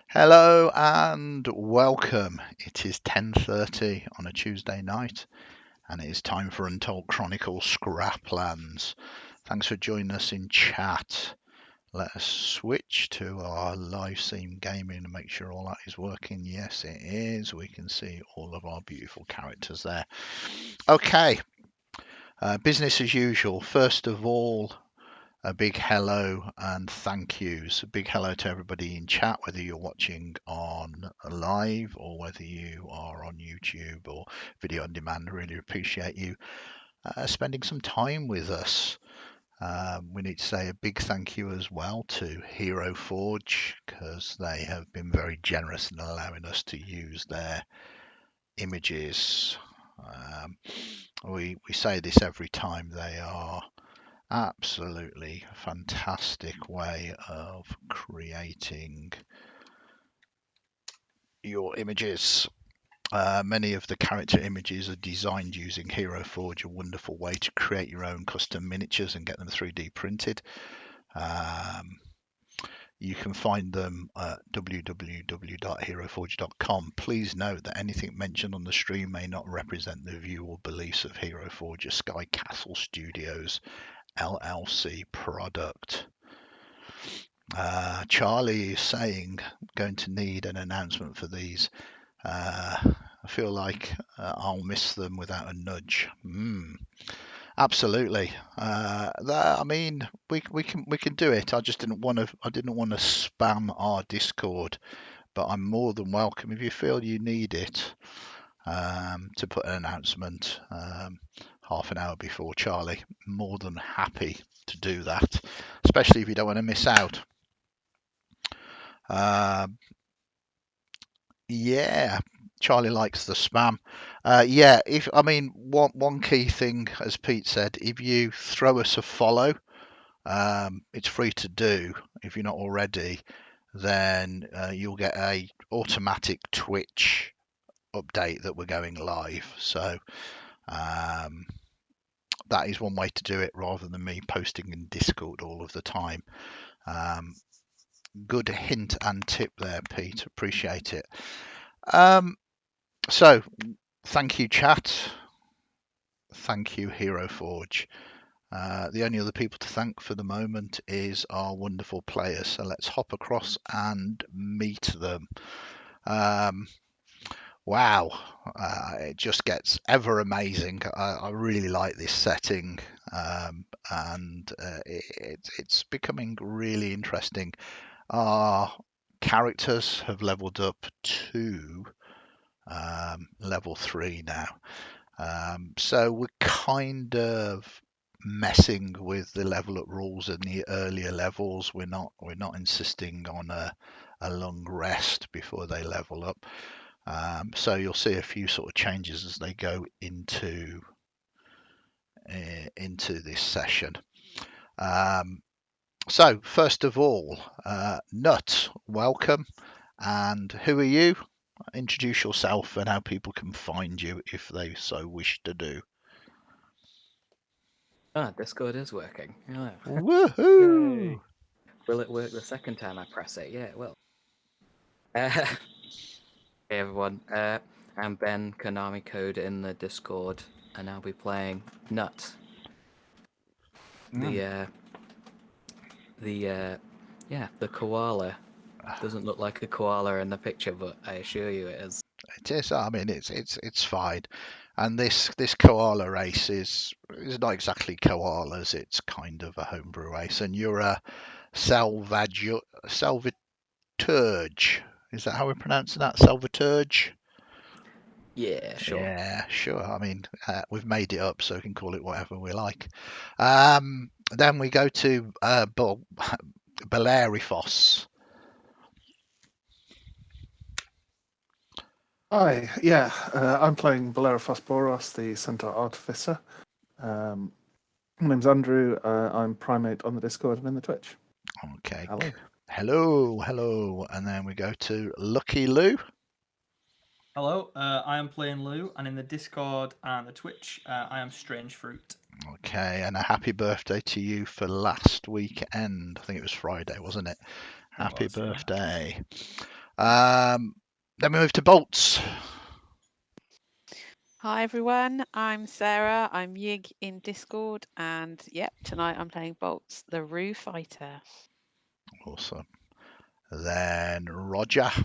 Hello and welcome. It is 10:30 on a Tuesday night and it is time for Untold Chronicles Scraplands. Thanks for joining us in chat. Let us switch to our live scene gaming and make sure all that is working. Yes, it is. We can see all of our beautiful characters there. Okay, business as usual. First of all, a big hello and thank yous. A big hello to everybody in chat, whether you're watching on live or whether you are on YouTube or video on demand. Really appreciate you spending some time with us. We need to say a big thank you as well to Hero Forge because they have been very generous in allowing us to use their images. We say this every time. They are absolutely fantastic way of creating your images. Many of the character images are designed using Hero Forge, a wonderful way to create your own custom miniatures and get them 3D printed. You can find them at www.heroforge.com. Please note that anything mentioned on the stream may not represent the view or beliefs of Hero Forge, a Sky Castle Studios LLC product. Charlie is saying going to need an announcement for these. I feel like I'll miss them without a nudge. Absolutely. I mean, we can do it. I just didn't want to. I didn't want to spam our Discord, but I'm more than welcome if you feel you need it to put an announcement half an hour before Charlie. More than happy to do that, especially if you don't want to miss out. Yeah, Charlie likes the spam. Yeah, if I mean one key thing, as Pete said, if you throw us a follow, it's free to do. If you're not already, then you'll get a automatic Twitch update that we're going live. So that is one way to do it, rather than me posting in Discord all of the time. Good hint and tip there, Pete. Appreciate it. So, thank you, chat. Thank you, Hero Forge. The only other people to thank for the moment is our wonderful players. So let's hop across and meet them. Wow, it just gets ever amazing. I really like this setting, and it's becoming really interesting. Our characters have leveled up to level 3 now. So we're kind of messing with the level up rules in the earlier levels. We're not insisting on a long rest before they level up. So you'll see a few sort of changes as they go into this session. So first of all, Nut, welcome. And who are you? Introduce yourself and how people can find you if they so wish to do. Discord is working. Yeah. Woohoo! Yay. Will it work the second time I press it? Yeah, it will. Hey everyone, I'm Ben, Konami Code in the Discord, and I'll be playing Nut. The koala. Doesn't look like a koala in the picture, but I assure you it is. It is. I mean, it's fine. And this koala race is not exactly koalas. It's kind of a homebrew race. And you're a salvaturge. Is that how we're pronouncing that? Salvaturge? Yeah, sure. Yeah, sure. I mean, we've made it up, so we can call it whatever we like. Then we go to Belarifos. Hi, I'm playing Bellerophos Boros, the Centaur Artificer. My name's Andrew. I'm Primate on the Discord and in the Twitch. Okay. Hello. Hello. And then we go to Lucky Lou. Hello, I am playing Lou, and in the Discord and the Twitch, I am Strange Fruit. Okay, and a happy birthday to you for last weekend. I think it was Friday, wasn't it? Happy birthday. Then we move to bolts. Hi everyone, I'm Sarah. I'm Yig in Discord, and yep, tonight I'm playing Bolts, the Rue Fighter. Awesome. Then Roger. Hi,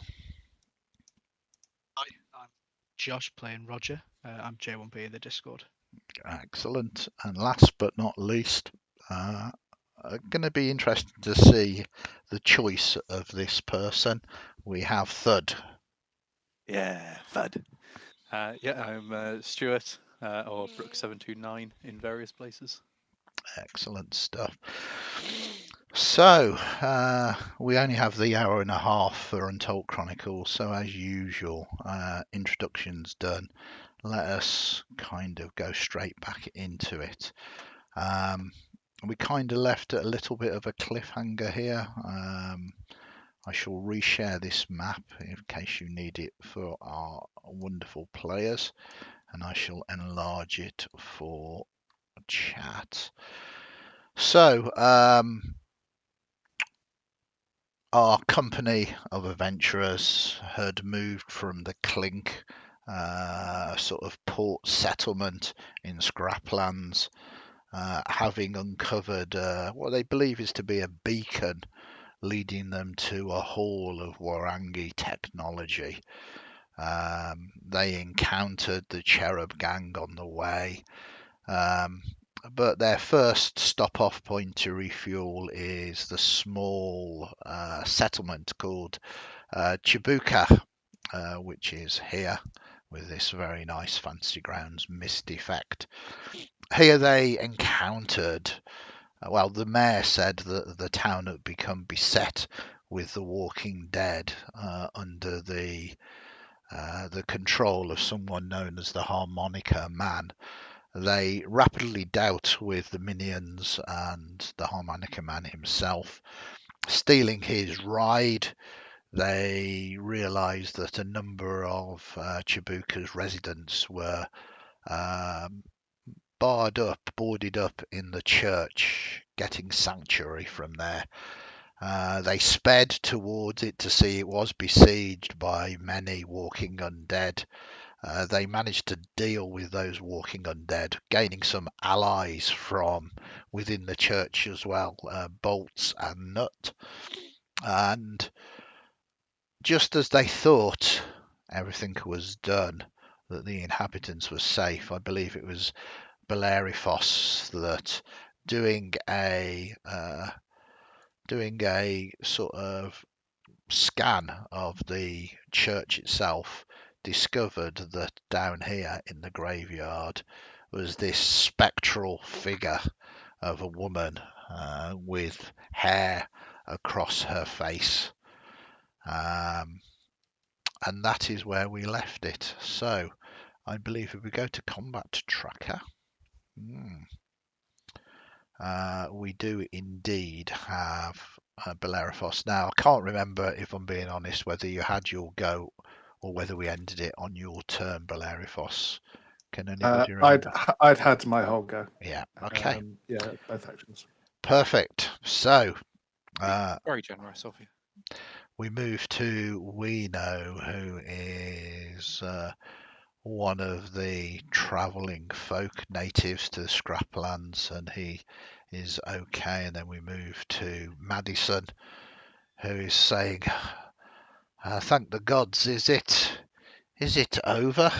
I'm Josh playing Roger. I'm J1B in the Discord. Excellent. And last but not least, going to be interested to see the choice of this person. We have Thud. Yeah, Thud. I'm Stuart or Brook729 in various places. Excellent stuff. So, we only have the hour and a half for Untold Chronicles, so as usual, introductions done. Let us kind of go straight back into it. We kind of left it a little bit of a cliffhanger here. I shall reshare this map in case you need it for our wonderful players, and I shall enlarge it for chat. So, our company of adventurers had moved from the Clink sort of port settlement in Scraplands, having uncovered what they believe is to be a beacon leading them to a hall of Warangi technology. They encountered the Cherub gang on the way, but their first stop-off point to refuel is the small settlement called Chibuka, which is here with this very nice fancy grounds mist effect. Here they encountered, well, the mayor said that the town had become beset with the walking dead under the control of someone known as the Harmonica Man. They rapidly dealt with the minions and the Harmonica Man himself, stealing his ride. They realized that a number of Chibuka's residents were boarded up in the church, getting sanctuary from there. They sped towards it to see it was besieged by many walking undead. They managed to deal with those walking undead, gaining some allies from within the church as well, Bolts and Nut. And just as they thought everything was done, that the inhabitants were safe, I believe it was Belarifos that doing a sort of scan of the church itself, discovered that down here in the graveyard was this spectral figure of a woman with hair across her face. And that is where we left it. So I believe if we go to combat tracker, we do indeed have Bellerophos. Now, I can't remember, if I'm being honest, whether you had your go or whether we ended it on your turn, Bellerophos. Can anybody remember? I'd had my whole go. Yeah, okay. Both actions. Perfect. So, Very generous of you. we move to Weeno, who is one of the travelling folk natives to the Scraplands, and he is okay. And then we move to Madison, who is saying, thank the gods, is it over?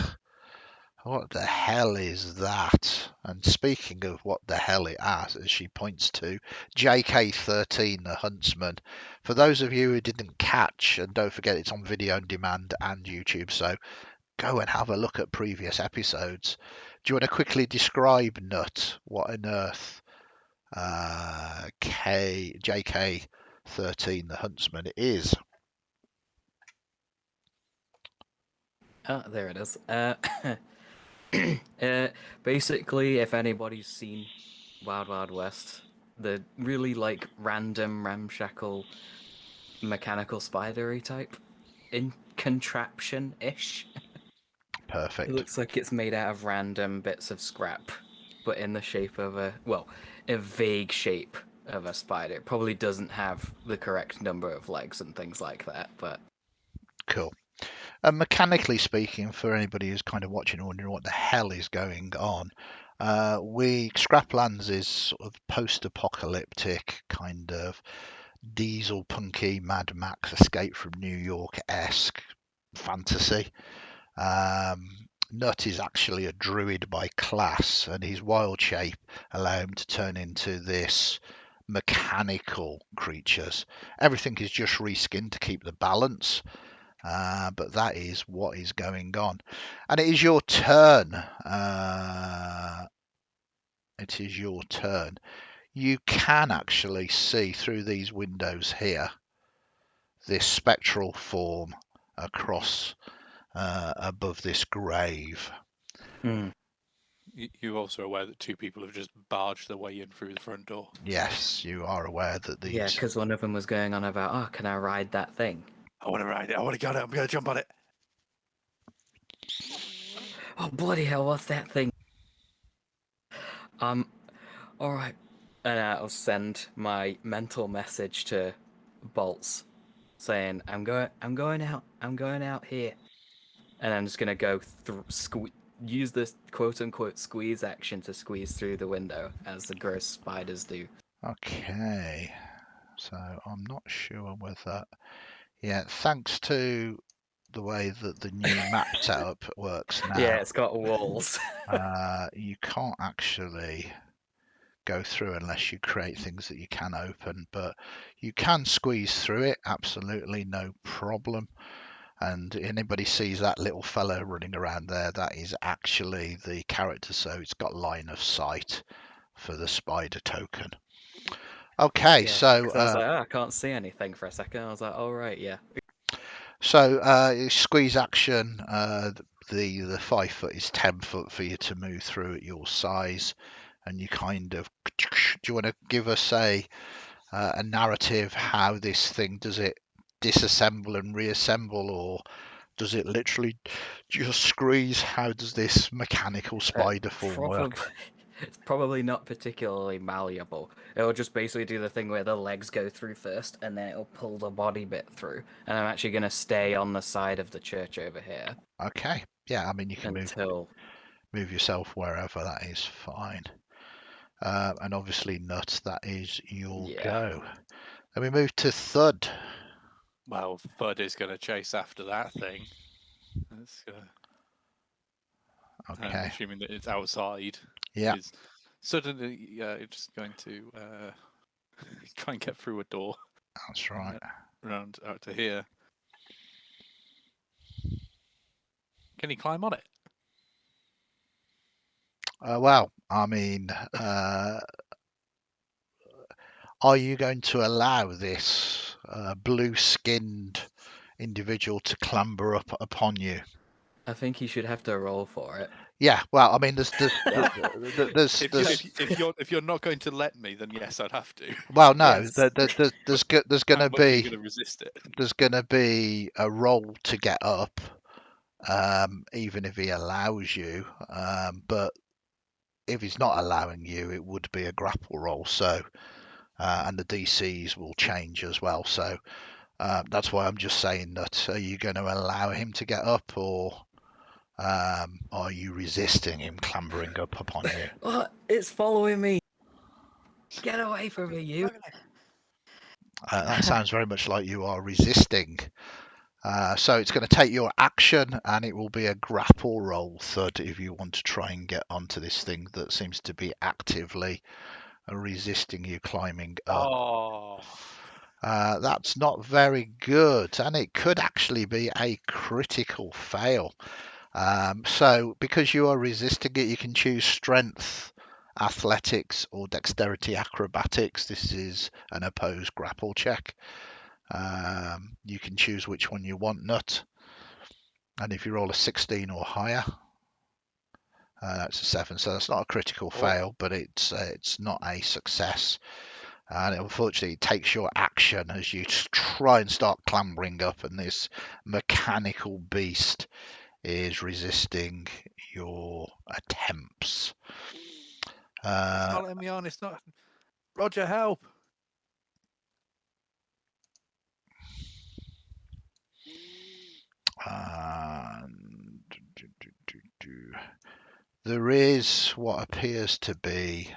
What the hell is that? And speaking of what the hell it is, as she points to JK13, the huntsman. For those of you who didn't catch, and don't forget it's on video on demand and YouTube, so go and have a look at previous episodes. Do you want to quickly describe Nut? What on earth JK13, the huntsman, is? Oh, there it is. Basically, if anybody's seen Wild Wild West, the really like random ramshackle mechanical spidery type in contraption-ish. Perfect. It looks like it's made out of random bits of scrap, but in the shape of a vague shape of a spider. It probably doesn't have the correct number of legs and things like that, but Cool. And mechanically speaking, for anybody who's kind of watching and wondering what the hell is going on, Scraplands is sort of post-apocalyptic kind of diesel punky Mad Max Escape from New York-esque fantasy. Nut is actually a druid by class, and his wild shape allow him to turn into this mechanical creatures. Everything is just reskinned to keep the balance, but that is what is going on. And it is your turn. It is your turn. You can actually see through these windows here this spectral form across above this grave. You're also aware that 2 people have just barged their way in through the front door. Yes, you are aware that these. Yeah, because one of them was going on about, oh, can I ride that thing? I want to ride it. I want to get it. I'm going to jump on it. Oh, bloody hell, what's that thing? All right. And I'll send my mental message to Bolts saying, I'm going out here. And I'm just going to go use this quote-unquote squeeze action to squeeze through the window, as the gross spiders do. Okay, so I'm not sure whether... Yeah, thanks to the way that the new map setup works now. Yeah, it's got walls. You can't actually go through unless you create things that you can open, but you can squeeze through it, absolutely no problem. And anybody sees that little fellow running around there, that is actually the character, so it's got line of sight for the spider token. Okay, Yeah, so 'cause I was like, oh, I can't see anything for a second. I was like, oh right, yeah. so squeeze action. The 5 foot is 10 foot for you to move through at your size, and you kind of... Do you want to give us a narrative? How this thing, does it disassemble and reassemble, or does it literally just squeeze? How does this mechanical spider form work? It's probably not particularly malleable. It'll just basically do the thing where the legs go through first, and then it'll pull the body bit through. And I'm actually going to stay on the side of the church over here. Okay, yeah, I mean, you can move yourself wherever, that is fine. And obviously, Nut, that is your go. Then we move to Thud. Well, Thud is going to chase after that thing. Okay. Assuming that it's outside. Yeah. Is suddenly it's just going to try and get through a door. That's right. Around out to here. Can he climb on it? Well, I mean, are you going to allow this blue-skinned individual to clamber up upon you? I think he should have to roll for it. Yeah, well, I mean, there's if you're not going to let me, then yes, I'd have to. Well, no, Yes. there's going to How much are you be going to resist it? there's going to be a roll to get up, even if he allows you. But if he's not allowing you, it would be a grapple roll. So, and the DCs will change as well. So that's why I'm just saying that. Are you going to allow him to get up, or are you resisting him clambering up upon you? Oh, it's following me. Get away from me, you. That sounds very much like you are resisting. So it's going to take your action, and it will be a grapple roll, Thud, if you want to try and get onto this thing that seems to be actively resisting you climbing up. Oh. That's not very good, and it could actually be a critical fail. So because you are resisting it, you can choose strength, athletics, or dexterity acrobatics. This is an opposed grapple check. You can choose which one you want, Nut. And if you roll a 16 or higher, it's a 7. So that's not a critical fail, but it's not a success. And unfortunately, it takes your action as you try and start clambering up, and this mechanical beast is resisting your attempts. It's not letting me on. It's not. Roger, help! And there is what appears to be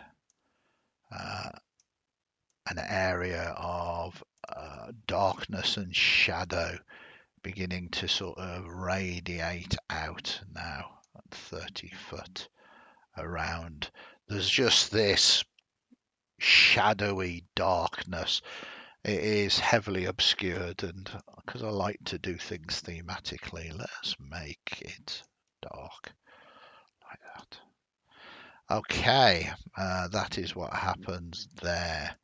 an area of darkness and shadow beginning to sort of radiate out now at 30 foot around. There's just this shadowy darkness. It is heavily obscured, and because I like to do things thematically, let's make it dark like that. Okay, that is what happens there.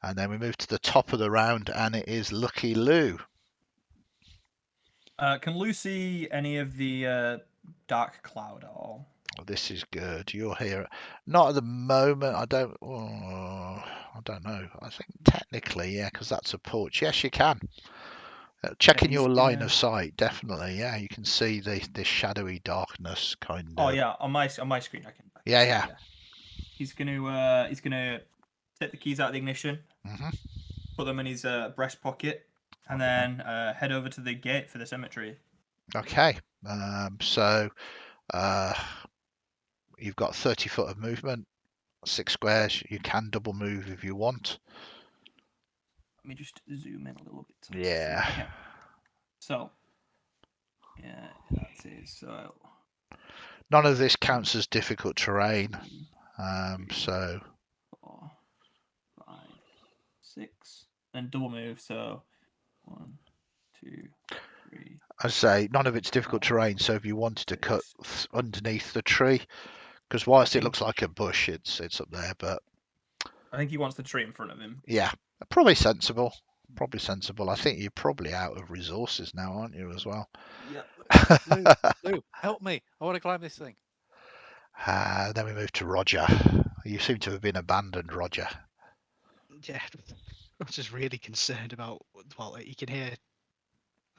And then we move to the top of the round, and it is Lucky Lou. Can Lou see any of the dark cloud at all? Oh, this is good. You'll hear it. Not at the moment. I don't know. I think technically, yeah, because that's a porch. Yes, you can. Checking he's your line gonna- of sight, definitely. Yeah, you can see the shadowy darkness kind Oh of. yeah, on my screen I can. Yeah, see, yeah. He's gonna take the keys out of the ignition, hmm put them in his breast pocket, and Okay. then head over to the gate for the cemetery. Okay. So you've got 30 foot of movement, 6 squares. You can double move if you want. Let me just zoom in a little bit. Yeah. Okay. So, yeah, that's it. So, None of this counts as difficult terrain. 2, 3, So 4, 5, 6, and double move. So, 1, 2, 3. I say none of it's difficult 4, terrain. So if you wanted to cut 6. underneath the tree, because whilst it think- looks like a bush, it's up there. But I think he wants the tree in front of him. yeah, probably sensible. Probably sensible. I think you're probably out of resources now, aren't you, as well? Yep. Lou, help me! I want to climb this thing. Then we move to Roger. You seem to have been abandoned, Roger. Yeah, I was just really concerned about. Well, you can hear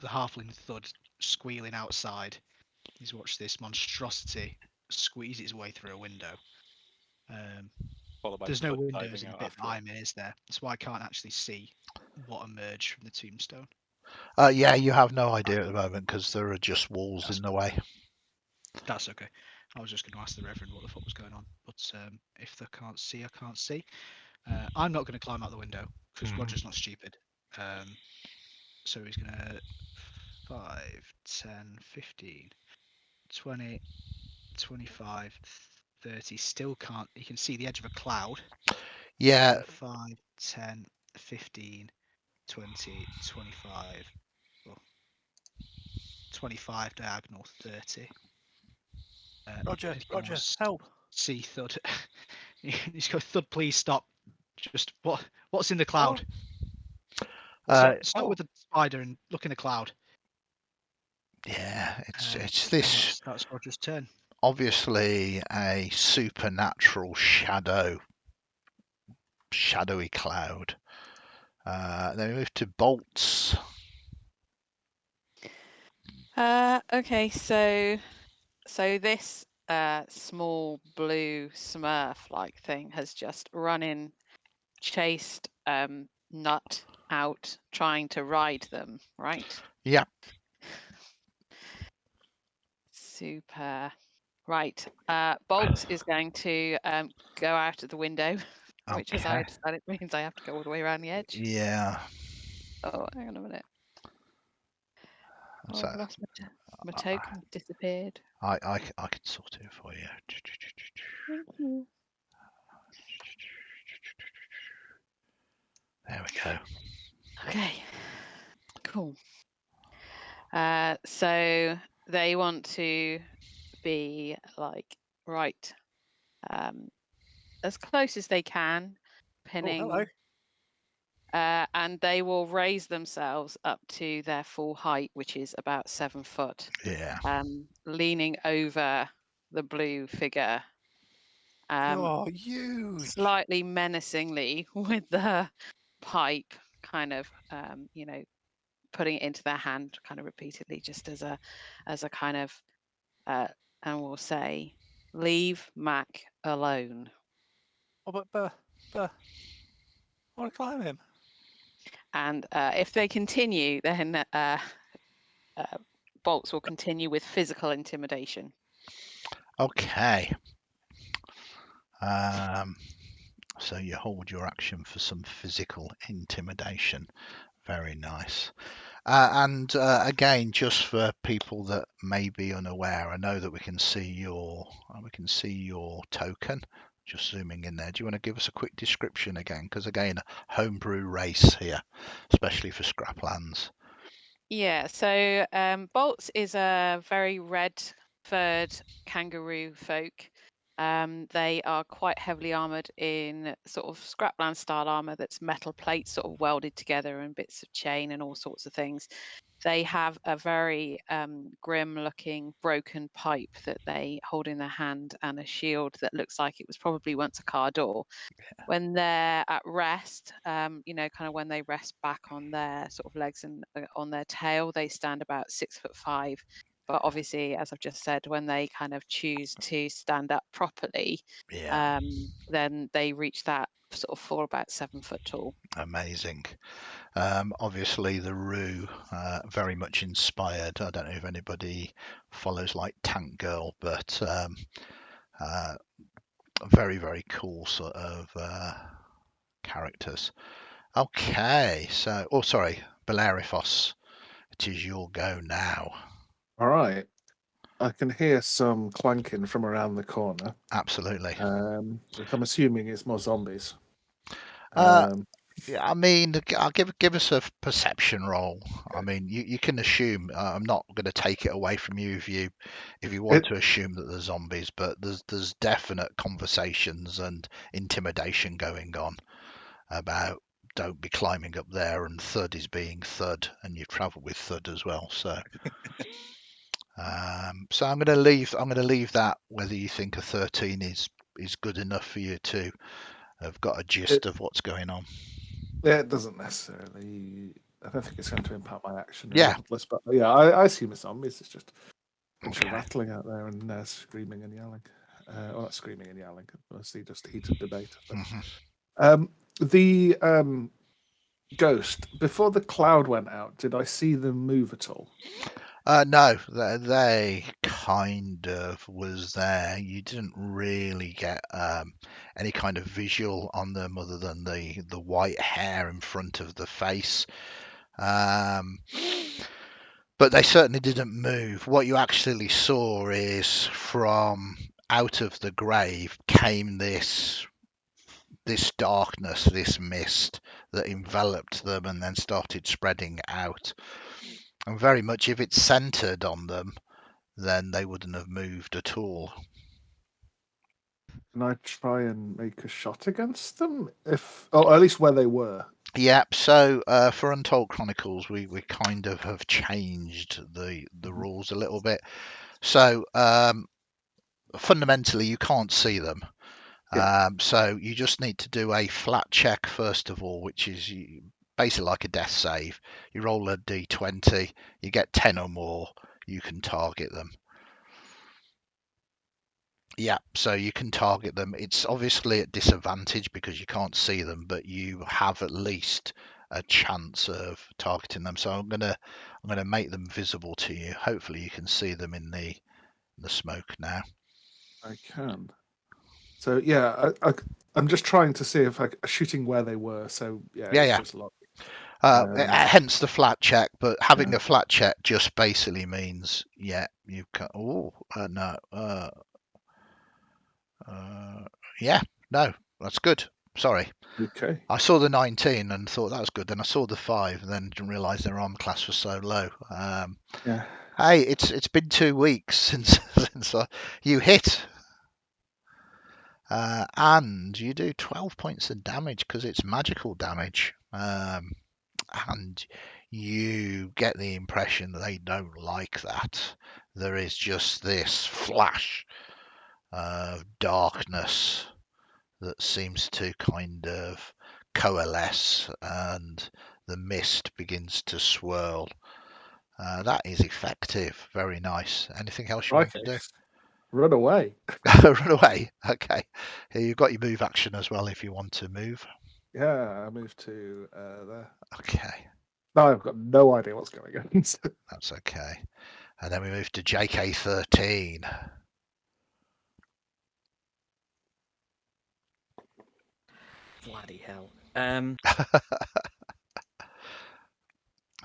the halfling thud squealing outside. He's watched this monstrosity squeeze its way through a window. Followed by There's no foot windows diving in the out bit after that it. I'm in, is there? That's why I can't actually see what emerged from the tombstone. Yeah, you have no idea at the moment because there are just walls That's in the way. That's okay. I was just going to ask the Reverend what the fuck was going on, but if they can't see, I can't see. I'm not going to climb out the window because Mhm. Roger's not stupid. So he's going to 5, 10, 15, 20, 25, 30. Still can't. You can see the edge of a cloud. Yeah, 5, 10, 15, 20, 25. Well, 25 diagonal, 30. Roger, He's gonna Roger, help! See Thud. He's go, Thud, please stop. Just what's in the cloud? Start with the spider and look in the cloud. yeah, it's And this that's Roger's turn. obviously a supernatural shadowy cloud. Then we move to bolts. Okay, so this small blue Smurf-like thing has just run in, chased Nut out, trying to ride them, right? Yeah. Super. Right. Bolts is going to go out of the window, which, as I Okay. decided, means I have to go all the way around the edge. Yeah. Oh, hang on a minute. Oh, So I've lost my token. Disappeared. I can sort it for you. Thank you. There we go. Okay. Cool. So they want to be like right, as close as they can, pinning. hello. And they will raise themselves up to their full height, which is about 7 foot, Yeah. leaning over the blue figure, You're huge. slightly menacingly with the pipe, kind of, putting it into their hand, kind of repeatedly, just as a kind of, and we'll say, "Leave Mac alone." Oh, but I want to climb him. And if they continue, then Bolts will continue with physical intimidation. Okay. So you hold your action for some physical intimidation. Very nice. And again, just for people that may be unaware, I know that we can see your token. Just zooming in there. Do you want to give us a quick description again? Because again, homebrew race here, especially for Scraplands. Yeah, so Bolts is a very red-furred kangaroo folk. They are quite heavily armored in sort of Scrapland style armor that's metal plates sort of welded together and bits of chain and all sorts of things. They have a very grim-looking broken pipe that they hold in their hand and a shield that looks like it was probably once a car door. When they're at rest, kind of when they rest back on their sort of legs and on their tail, they stand about 6'5". But obviously, as I've just said, when they kind of choose to stand up properly, Yeah, then they reach that sort of fall about 7 foot tall. amazing. Obviously, the Roo very much inspired. I don't know if anybody follows like Tank Girl, but very, very cool sort of characters. Okay, so sorry, Belarifos, it is your go now. All right. I can hear some clanking from around the corner, Absolutely. which I'm assuming is more zombies. Yeah, I mean, I'll give us a perception roll. I mean, you can assume. I'm not going to take it away from you if you want to assume that there's zombies, but there's definite conversations and intimidation going on about don't be climbing up there, and thud is being thud, and you travel with thud as well. So, so I'm going to leave that. Whether you think a 13 is good enough for you to have got a gist of what's going on. Yeah, it doesn't necessarily. I don't think it's going to impact my action Yeah. regardless. But yeah, I assume it's zombies. It's just a bunch Okay. of rattling out there and screaming and yelling. Well, not screaming and yelling. Mostly just heated debate. But, Mhm. the ghost, before the cloud went out, did I see them move at all? No, they kind of was there. You didn't really get any kind of visual on them other than the white hair in front of the face. But they certainly didn't move. What you actually saw is from out of the grave came this darkness, this mist that enveloped them and then started spreading out. And very much if it's centered on them, then they wouldn't have moved at all. Can I try and make a shot against them? Or at least where they were. Yep. So for Untold Chronicles, we kind of have changed the rules a little bit. So fundamentally, you can't see them. Yeah. So you just need to do a flat check first of all, which is basically like a death save. You roll a d20, you get 10 or more, you can target them. Yeah, so you can target them. It's obviously at disadvantage because you can't see them, but you have at least a chance of targeting them. So I'm gonna make them visible to you. Hopefully you can see them in the smoke now. I can. So yeah, I'm just trying to see if shooting where they were. So yeah, it's Yeah. just logic. Hence the flat check, but having a flat check just basically means you can. No, that's good. Sorry. Okay. I saw the 19 and thought that was good. Then I saw the 5 and then didn't realise their armor class was so low. Yeah. Hey, it's been 2 weeks since you hit, and you do 12 points of damage because it's magical damage, and you get the impression that they don't like that. There is just this flash of darkness that seems to kind of coalesce and the mist begins to swirl. That is effective. Very nice. Anything else you want to do? Run away. Run away. Okay. Here you've got your move action as well if you want to move. Yeah, I moved to there. Okay. No, I've got no idea what's going on. That's okay. And then we move to JK13. Bloody hell.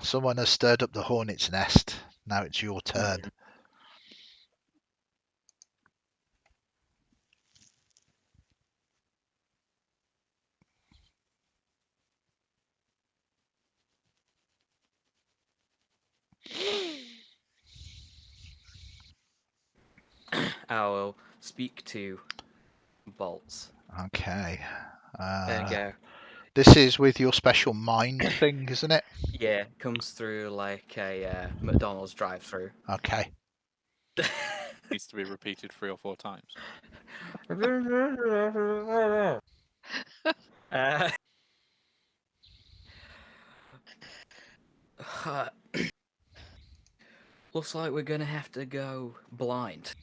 Someone has stirred up the hornet's nest. Now it's your turn. I will speak to Bolts. Okay. There you go. This is with your special mind thing, isn't it? Yeah, comes through like a McDonald's drive-through. Okay. Needs to be repeated 3 or 4 times. Looks like we're gonna have to go blind.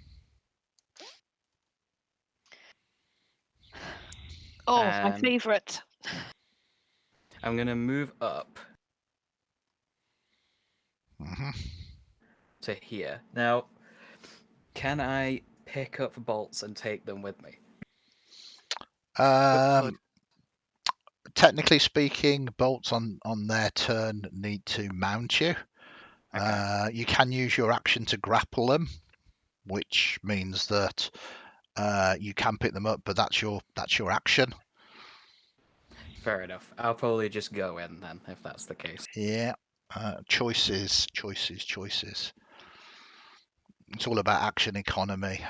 Oh, my Um, favourite. I'm gonna move up hmm to here. Now, can I pick up bolts and take them with me? Technically speaking, bolts on their turn need to mount you. Okay. You can use your action to grapple them, which means that you can pick them up, but that's your action. Fair enough. I'll probably just go in then, if that's the case. Yeah. Choices. It's all about action economy,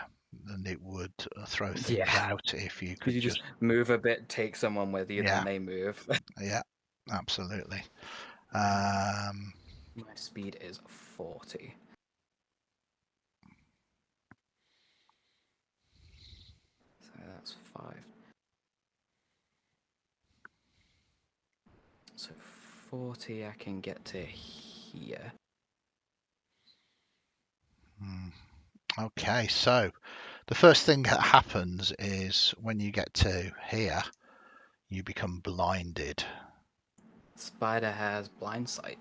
and it would throw things Yeah. out if you Could could you just move a bit, take someone with you, Yeah. then they move? Yeah, absolutely. My speed is 40. So that's 5. So 40 I can get to here. Okay, so the first thing that happens is when you get to here, you become blinded. Spider has blind sight.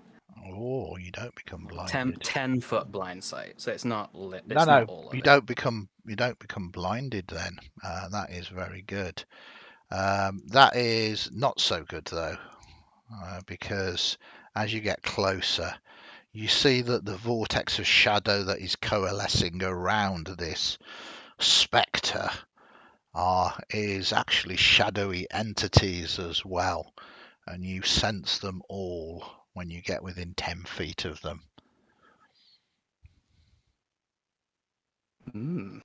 Oh, you don't become blinded. 10-foot blind sight, so it's not lit. No, It's no, not all of you it. don't become blinded then. That is very good. That is not so good though, because as you get closer, you see that the vortex of shadow that is coalescing around this spectre is actually shadowy entities as well, and you sense them all when you get within 10 feet of them. Mm.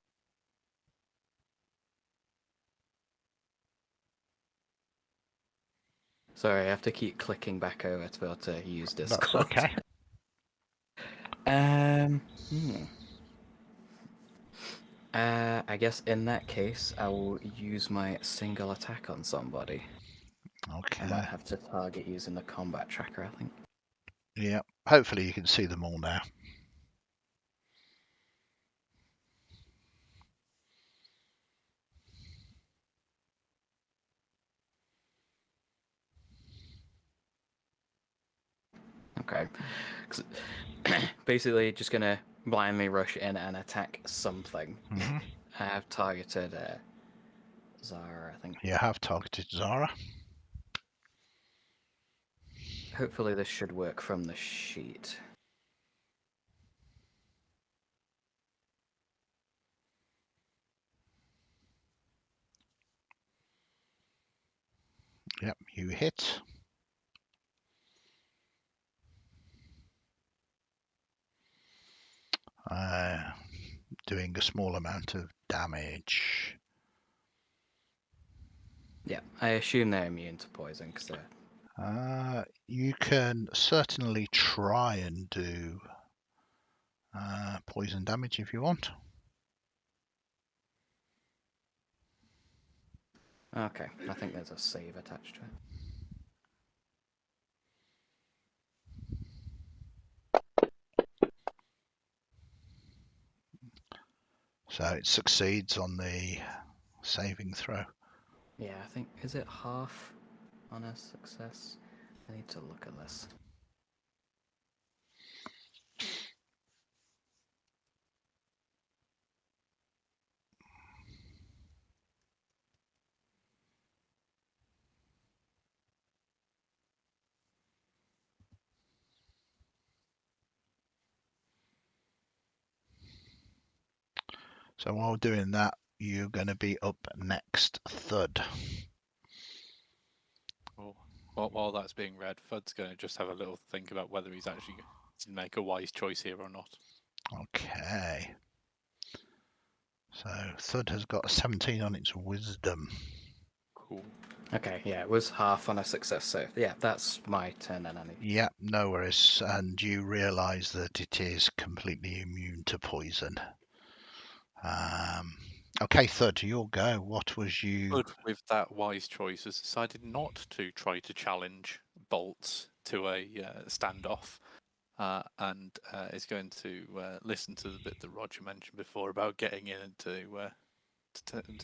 Sorry, I have to keep clicking back over to be able to use Discord. That's okay. I guess in that case, I will use my single attack on somebody. Okay. I might have to target using the combat tracker, I think. Yeah. Hopefully you can see them all now. Okay. Basically, just gonna blindly rush in and attack something. Mm-hmm. I have targeted Zara, I think. You have targeted Zara. Hopefully this should work from the sheet. Yep, you hit. Doing a small amount of damage. Yeah, I assume they're immune to poison because You can certainly try and do poison damage if you want. okay. I think there's a save attached to it. So it succeeds on the saving throw. Yeah, I think, is it half on a success? I need to look at this. So while doing that, you're going to be up next, Thud. Cool. While that's being read, Fud's going to just have a little think about whether he's actually going to make a wise choice here or not. Okay. So Thud has got a 17 on its wisdom. Cool. Okay, yeah, it was half on a success, so yeah, that's my turn then, Annie. Yeah, no worries. And you realise that it is completely immune to poison. Okay, Thud, you'll go. What was you... Fud, with that wise choice, has decided not to try to challenge Bolts to a standoff, and is going to listen to the bit that Roger mentioned before about getting in into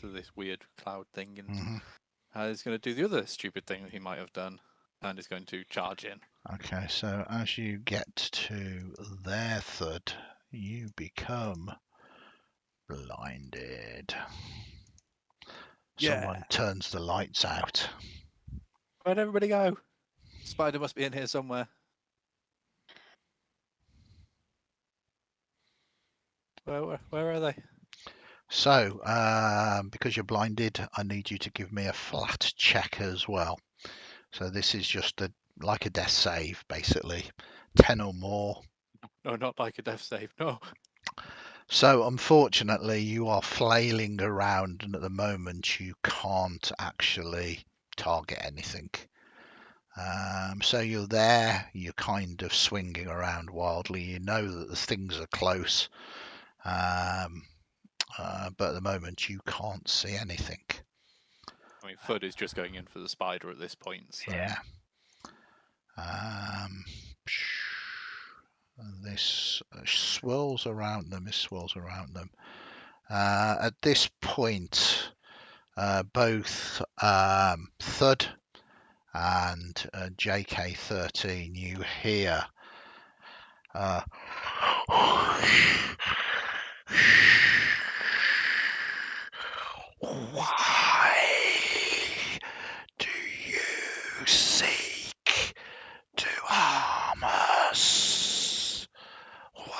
this weird cloud thing, and is going to do the other stupid thing that he might have done, and is going to charge in. Okay, so as you get to their Thud, you become blinded. Yeah. Someone turns the lights out. Where'd everybody go? Spider must be in here somewhere. Where are they? So, because you're blinded, I need you to give me a flat check as well. So this is just like a death save, basically. 10 or more. No, not like a death save. No. So unfortunately, you are flailing around, and at the moment, you can't actually target anything. So you're there, you're kind of swinging around wildly. You know that the things are close, but at the moment, you can't see anything. I mean, Fud is just going in for the spider at this point. So. Yeah. This swirls around them. At this point, both Thud and JK13, you hear why do you seek to harm us? Why?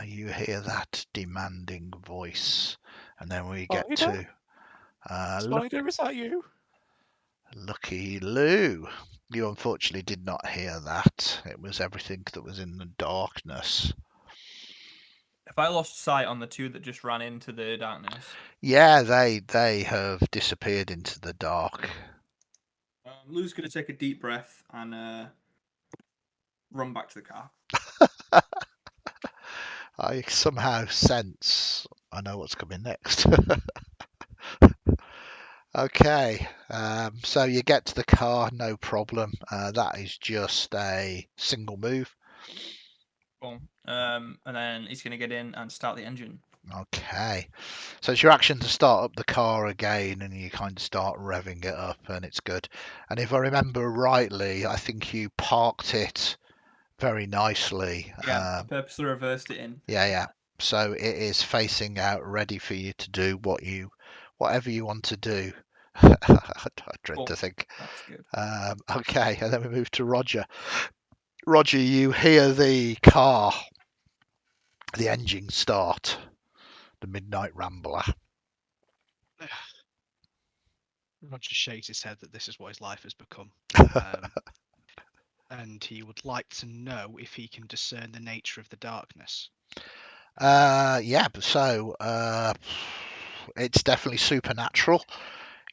You hear that demanding voice, and then we get to Spider, is that you? Lucky Lou. You unfortunately did not hear that. It was everything that was in the darkness. If I lost sight on the two that just ran into the darkness, Yeah, they have disappeared into the dark. Lou's going to take a deep breath and run back to the car. I somehow sense I know what's coming next. Okay, so you get to the car, no problem. That is just a single move. Cool. And then he's going to get in and start the engine. Okay, so it's your action to start up the car again, and you kind of start revving it up, and it's good. And if I remember rightly, I think you parked it very nicely. Yeah, I purposely reversed it in. Yeah. So it is facing out, ready for you to do whatever you want to do. I dread to think. That's good. Okay, and then we move to Roger. Roger, you hear the car, the engine start, the Midnight Rambler. Roger shakes his head that this is what his life has become. And he would like to know if he can discern the nature of the darkness. Yeah, so it's definitely supernatural.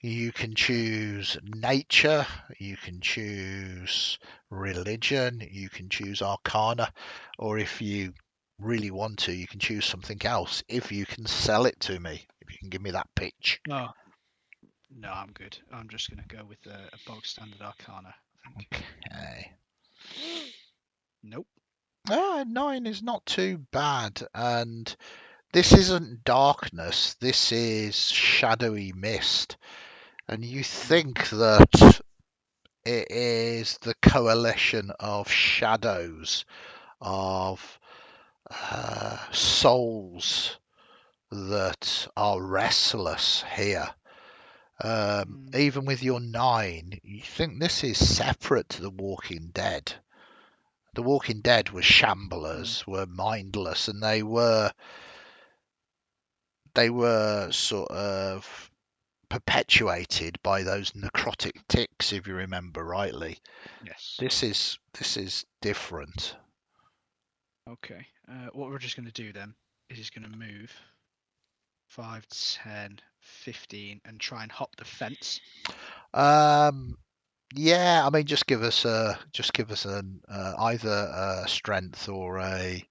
You can choose nature, you can choose religion, you can choose arcana, or if you really want to, you can choose something else if you can sell it to me, if you can give me that pitch. No, I'm good. I'm just going to go with a bog standard arcana, I think. Okay. Nope. 9 is not too bad, and this isn't darkness, this is shadowy mist, and you think that it is the coalition of shadows, of souls that are restless here. Even with your 9, you think this is separate to the Walking Dead. The Walking Dead were shamblers, were mindless, and they were sort of perpetuated by those necrotic ticks, if you remember rightly. Yes. This is different. Okay. What we're just going to do then is just going to move 5, 10, 15 and try and hop the fence. Yeah, I mean, just give us an either a strength or a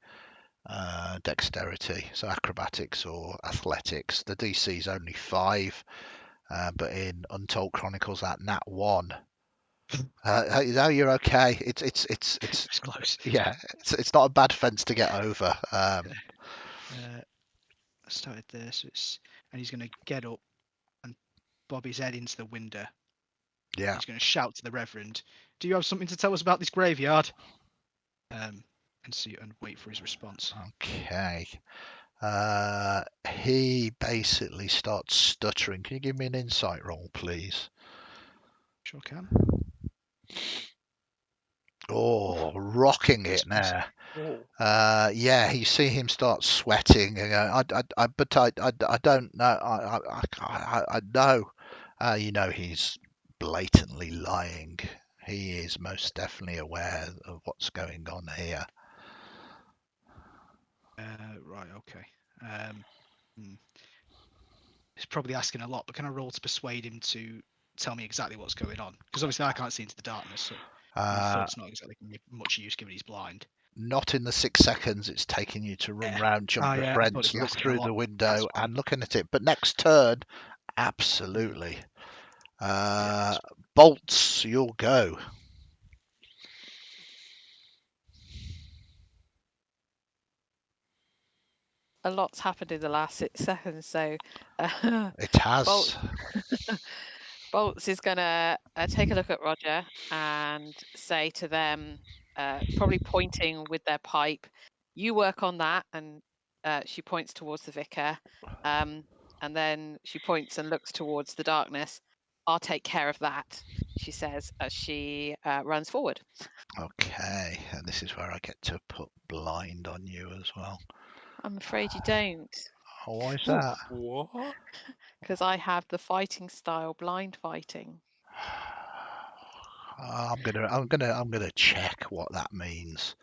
dexterity, so acrobatics or athletics. The DC is only 5, but in Untold Chronicles that nat 1. No, you're okay. It's close. Yeah, it's not a bad fence to get over. I started there, so and he's going to get up and bob his head into the window. Yeah. He's going to shout to the Reverend, "Do you have something to tell us about this graveyard?" And see and wait for his response. Okay. He basically starts stuttering. Can you give me an insight roll, please? Sure can. Oh, rocking it now. Oh. Yeah, you see him start sweating. And but I don't know. I know. You know, he's blatantly lying. He is most definitely aware of what's going on here. Right. Okay. He's probably asking a lot, but can I roll to persuade him to tell me exactly what's going on? Because obviously I can't see into the darkness, so my thought's not exactly going to be much use given he's blind. Not in the 6 seconds it's taking you to run round, jump the I thought fence, he'd be look asking a through lot. the That's window fine. and looking at it. But next turn, absolutely. Yeah, Bolts, you'll go. A lot's happened in the last 6 seconds, so It has. Bolts, Bolts is gonna take a look at Roger and say to them, probably pointing with their pipe, "You work on that." And she points towards the vicar, and then she points and looks towards the darkness. "I'll take care of that," she says as she runs forward. Okay, and this is where I get to put blind on you as well. I'm afraid you don't, Oh, why is Ooh, that? what? because I have the fighting style blind fighting. I'm gonna check what that means.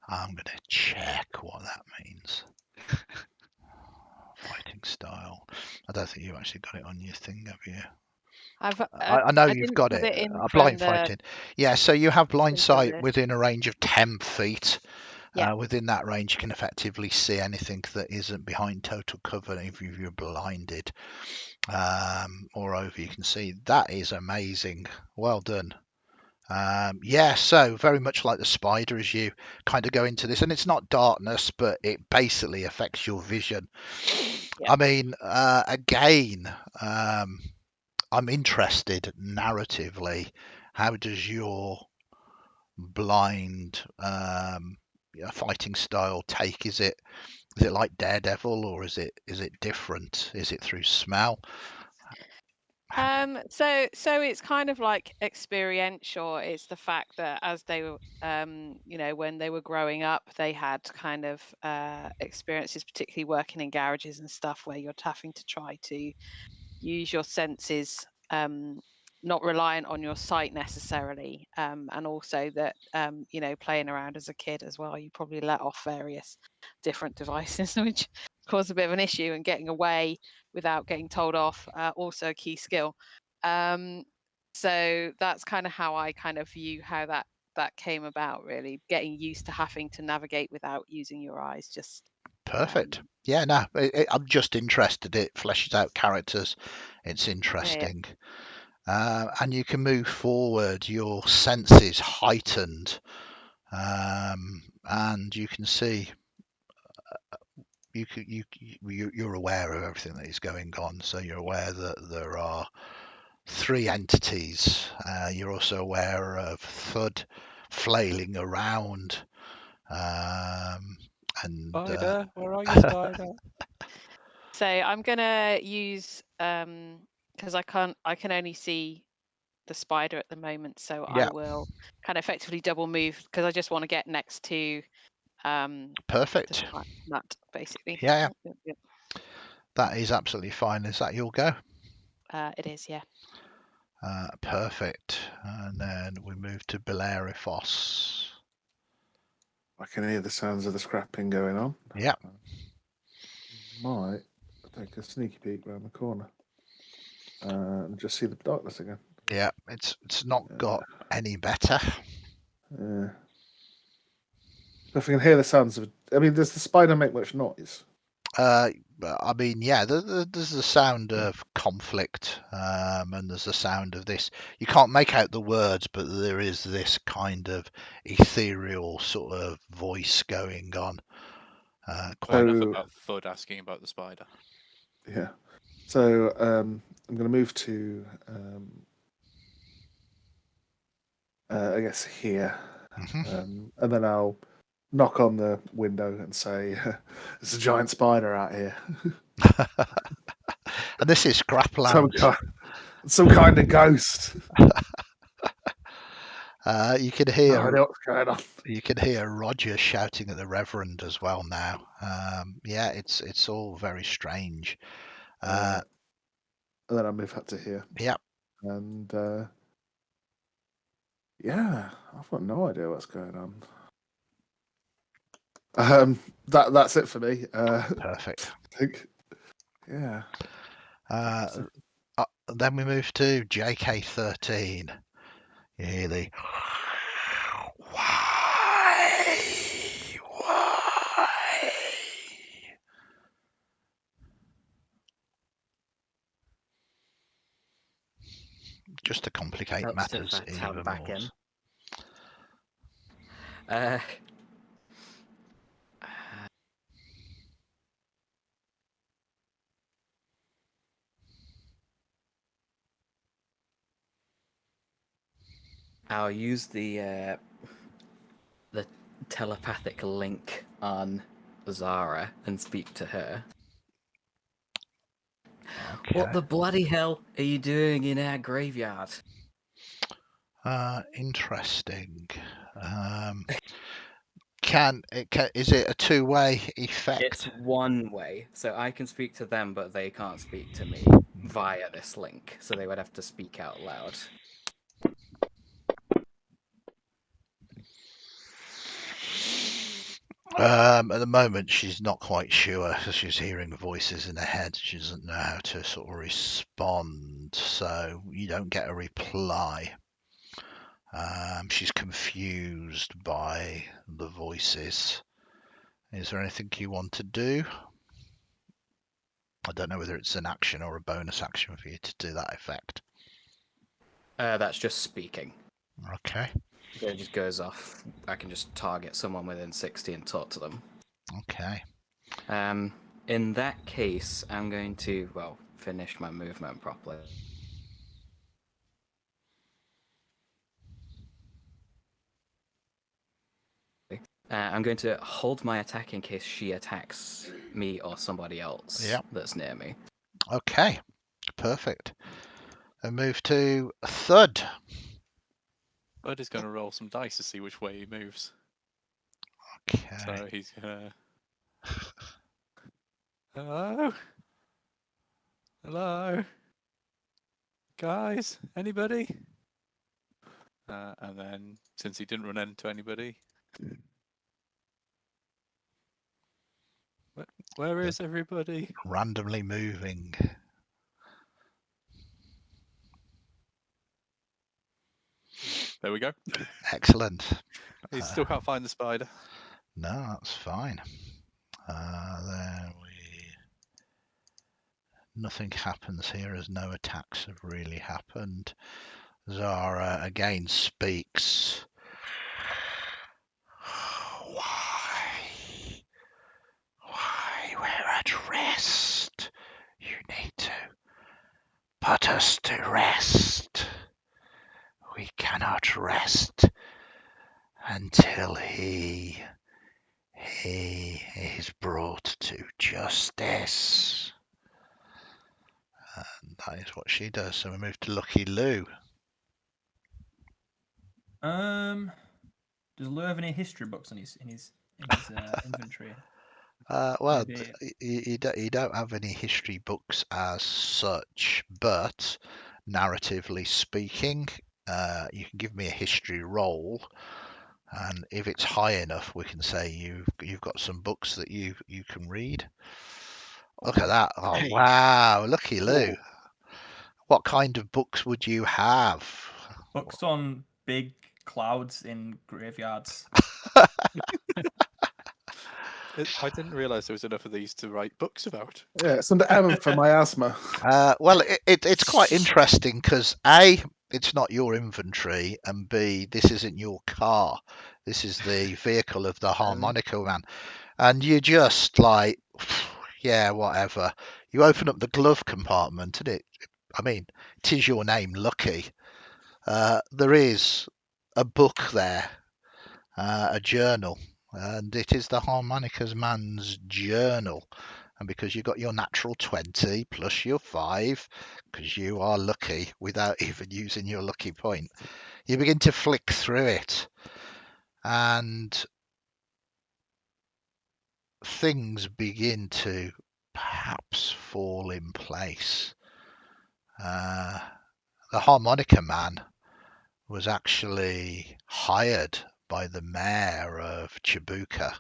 I'm gonna check what that means. Fighting style. I don't think you actually got it on your thing, have you? I know I you've didn't got put it. it in Blind from the fighting. Yeah, so you have blind thing from sight this. within a range of 10 feet. Yeah. Within that range, you can effectively see anything that isn't behind total cover if you're blinded. Moreover, you can see that is amazing. Well done. Yeah, so very much like the spider as you kind of go into this, and it's not darkness, but it basically affects your vision. Yeah. I mean, again, I'm interested narratively. How does your blind fighting style take? Is it like Daredevil, or is it different? Is it through smell? So it's kind of like experiential. It's the fact that as they were, when they were growing up, they had kind of experiences, particularly working in garages and stuff, where you're having to try to use your senses, not reliant on your sight necessarily, and also that playing around as a kid as well, you probably let off various different devices, which caused a bit of an issue, and getting away without getting told off, also a key skill. So that's kind of how I kind of view how that came about, really getting used to having to navigate without using your eyes. Just Perfect. Yeah, no, I'm just interested. It fleshes out characters. It's interesting. And you can move forward. Your senses heightened, and you can see. You're aware of everything that is going on. So you're aware that there are 3 entities. You're also aware of Thud flailing around. And Spider, where are you, Spider? So I'm gonna use because I can only see the spider at the moment, so Yeah. I will kind of effectively double move because I just want to get next to the Perfect. nut, basically. Yeah, Yep. that is absolutely fine. Is that your go? It is, yeah. Perfect. And then we move to Beleriphos. I can hear the sounds of the scrapping going on. Yeah. Might take a sneaky peek around the corner and just see the darkness again. Yeah, it's not got any better. If I can hear the sounds of, I mean, does the spider make much noise? I mean, yeah, there's the sound of conflict, and there's the sound of this. You can't make out the words, but there is this kind of ethereal sort of voice going on. Fair enough So- about Thud asking about the spider. Yeah. So I'm going to move to, I guess, here. Mhm. And then I'll knock on the window and say, "There's a giant spider out here." And this is Scraplands. Some kind of ghost. You can I hear know what's going on. you can hear Roger shouting at the Reverend as well now. Yeah, it's all very strange. And then I move up to here. Yeah. And yeah, I've got no idea what's going on. That's it for me. Perfect. I think, yeah. Then we move to JK13. You hear the why? Just to complicate Helps to matters tab even back more. in. I'll use the telepathic link on Zara and speak to her. Okay. What the bloody hell are you doing in our graveyard? Interesting. Is it a two-way effect? It's one way, so I can speak to them, but they can't speak to me via this link, so they would have to speak out loud. At the moment, she's not quite sure because she's hearing voices in her head. She doesn't know how to sort of respond, so you don't get a reply. She's confused by the voices. Is there anything you want to do? I don't know whether it's an action or a bonus action for you to do that effect. That's just speaking. Okay. So it just goes off. I can just target someone within 60 and talk to them. Okay. In that case, I'm going to, finish my movement properly. I'm going to hold my attack in case she attacks me or somebody else that's near me. Okay. Perfect. And move to Thud. Thud is going to roll some dice to see which way he moves. Okay. So he's gonna. Hello? Hello? Guys? Anybody? And then, since he didn't run into anybody. Where is everybody? Randomly moving. There we go. Excellent. He still can't find the spider. No, that's fine. Nothing happens here as no attacks have really happened. Zara again speaks. Why? We're at rest. You need to put us to rest. We cannot rest until he is brought to justice. And that is what she does. So we move to Lucky Lou. Does Lou have any history books in his inventory? Well, Maybe. you don't have any history books as such, but narratively speaking, you can give me a history roll, and if it's high enough, we can say you've got some books that you can read. Look at that! Oh Hey. wow, lucky Lou. Whoa. What kind of books would you have? Books on big clouds in graveyards. I didn't realise there was enough of these to write books about. Yeah, it's under M for miasma. Well, it's quite interesting because A, it's not your inventory, and B, this isn't your car. This is the vehicle of the harmonica man. And you just like, yeah, whatever. You open up the glove compartment, and it is your name, Lucky. There is a book there, a journal, and it is the harmonicas man's journal. And because you got your natural 20 plus your 5, because you are lucky without even using your lucky point, you begin to flick through it, and things begin to perhaps fall in place. The harmonica man was actually hired by the mayor of Chibuka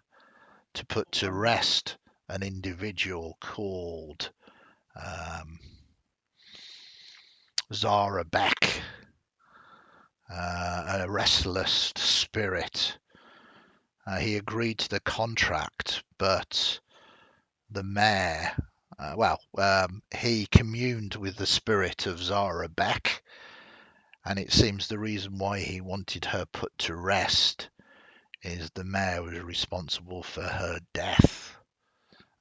to put to rest an individual called Zara Beck, a restless spirit. He agreed to the contract, but the mayor, he communed with the spirit of Zara Beck, and it seems the reason why he wanted her put to rest is the mayor was responsible for her death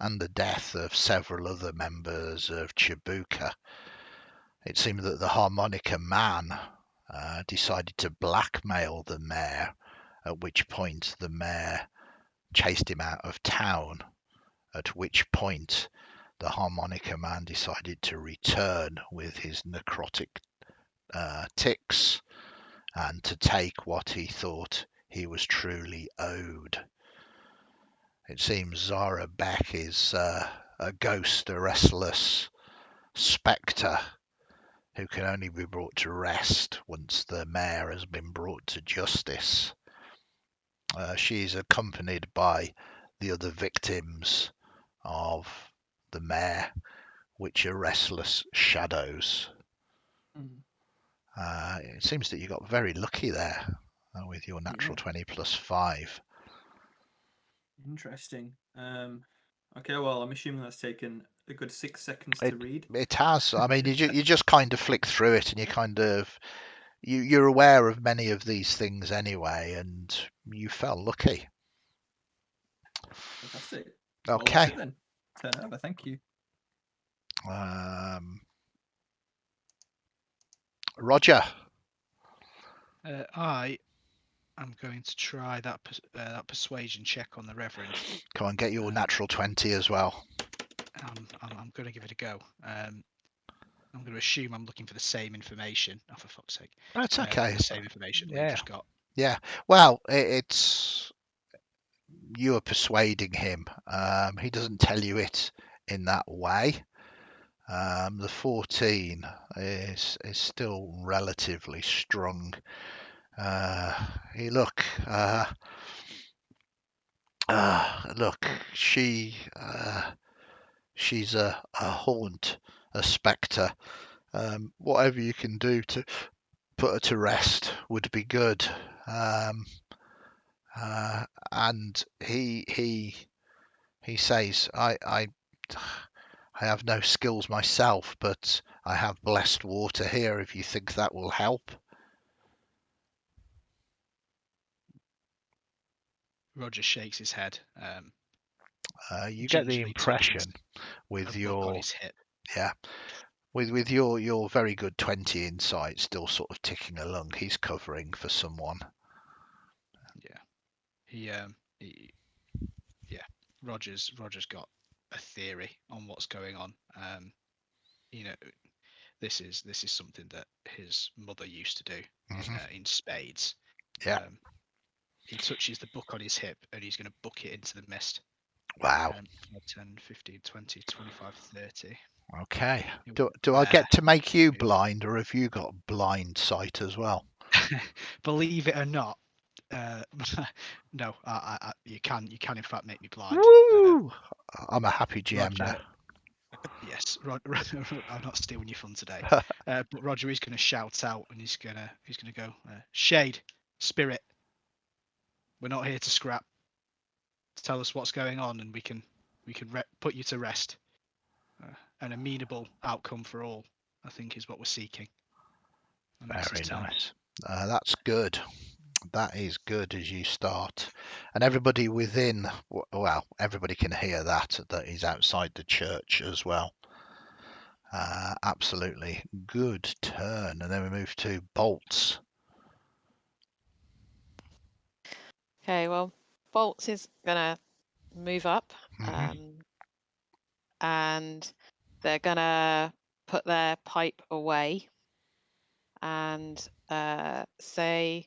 and the death of several other members of Chibuka. It seemed that the harmonica man decided to blackmail the mayor, at which point the mayor chased him out of town, at which point the harmonica man decided to return with his necrotic ticks and to take what he thought he was truly owed. It seems Zara Beck is a ghost, a restless spectre who can only be brought to rest once the mayor has been brought to justice. She is accompanied by the other victims of the mayor, which are restless shadows. It seems that you got very lucky there with your natural 20 plus 5. Interesting. Okay, well, I'm assuming that's taken a good 6 seconds to read. It has. I mean, you just kind of flick through it, and you kind of you're aware of many of these things anyway, and you felt lucky. Fantastic. Well, that's Okay. it then. Turn over. Thank you. Roger. I am going to try that persuasion check on the Reverend. Come on, get your natural 20 as well. I'm going to give it a go. I'm going to assume I'm looking for the same information. Oh, for fuck's sake. That's okay. The same information we just got. Yeah. Well, it's you are persuading him. He doesn't tell you it in that way. The 14 is still relatively strong. Look, she's a haunt, a spectre. Whatever you can do to put her to rest would be good. And he says, I have no skills myself, but I have blessed water here if you think that will help. Roger shakes his head. You get the gingerly impression tucks with a book your on his hip. with your very good 20 insight still sort of ticking along. He's covering for someone. Roger's got a theory on what's going on. This is something that his mother used to do in spades. Yeah. He touches the book on his hip and he's going to book it into the mist. Wow. 10, 15, 20, 25, 30. Okay. It Do I will, get to make you it will- blind, or have you got blind sight as well? Believe it or not, no, you can in fact make me blind. Woo! I'm a happy GM now. Roger, yes, I'm not stealing your fun today. But Roger is going to shout out and he's going to go, Shade, Spirit, we're not here to scrap. Tell us what's going on and we can put you to rest. An amenable outcome for all, I think, is what we're seeking. And that's Very his turn. nice. That's good. That is good as you start. And everybody within, well, everybody can hear that is outside the church as well. Absolutely. Good turn. And then we move to bolts. Okay, well, Bolts is gonna move up, Mhm. and they're gonna put their pipe away and say,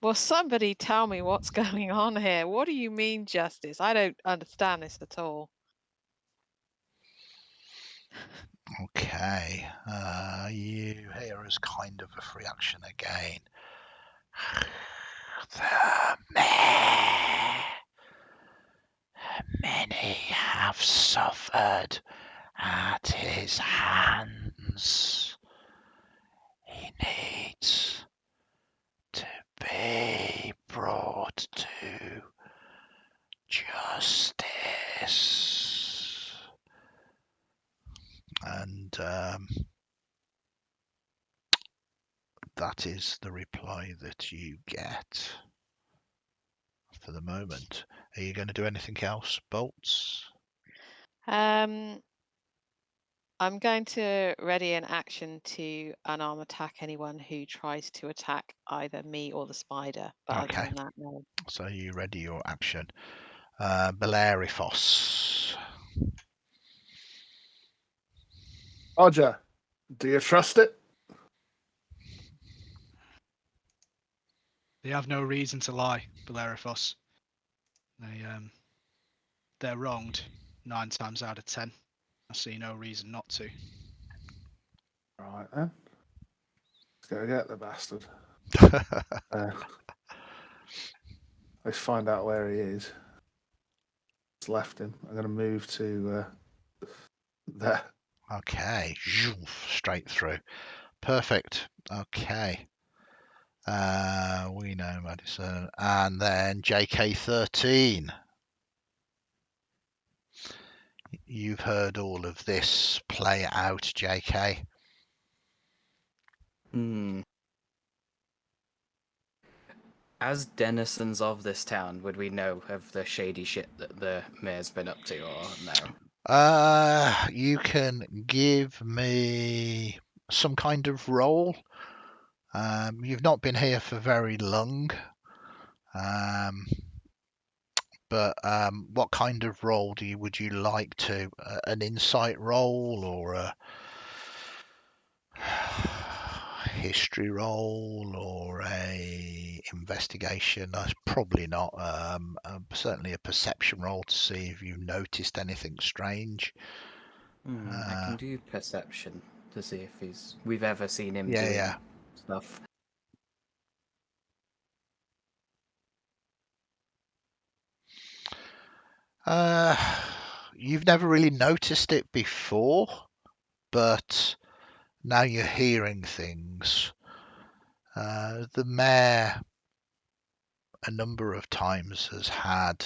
"Well, somebody tell me what's going on here. What do you mean, justice? I don't understand this at all." Okay. You hear as kind of a reaction again. The mayor. Many have suffered at his hands. He needs to be brought to justice. And that is the reply that you get for the moment. Are you going to do anything else, Bolts? I'm going to ready an action to unarm attack anyone who tries to attack either me or the spider. But Okay. other than that, no. So you ready your action. Belarifos. Roger, do you trust it? They have no reason to lie, Beleriphos. They're wronged 9 times out of 10. I see no reason not to. Right then. Let's go get the bastard. Let's find out where he is. It's left him. I'm going to move to there. Okay, straight through. Perfect. Okay. We know Madison. And then JK13. You've heard all of this play out, JK. As denizens of this town, would we know of the shady shit that the mayor's been up to, or no? You can give me some kind of roll. You've not been here for very long. But what kind of role would you like to? An insight roll or a history roll or a investigation? Probably not. Certainly a perception roll to see if you've noticed anything strange. I can do perception to see if we've ever seen him doing stuff. You've never really noticed it before, but now you're hearing things. The mayor a number of times has had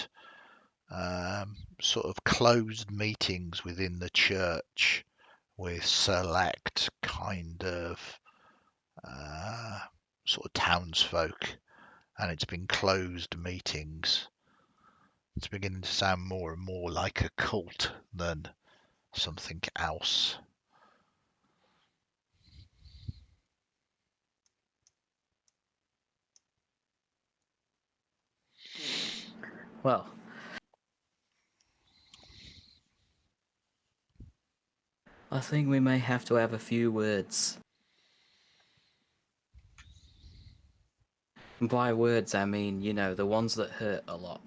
sort of closed meetings within the church with select kind of sort of townsfolk, and it's been closed meetings. It's beginning to sound more and more like a cult than something else. Well, I think we may have to have a few words. By words, I mean, the ones that hurt a lot.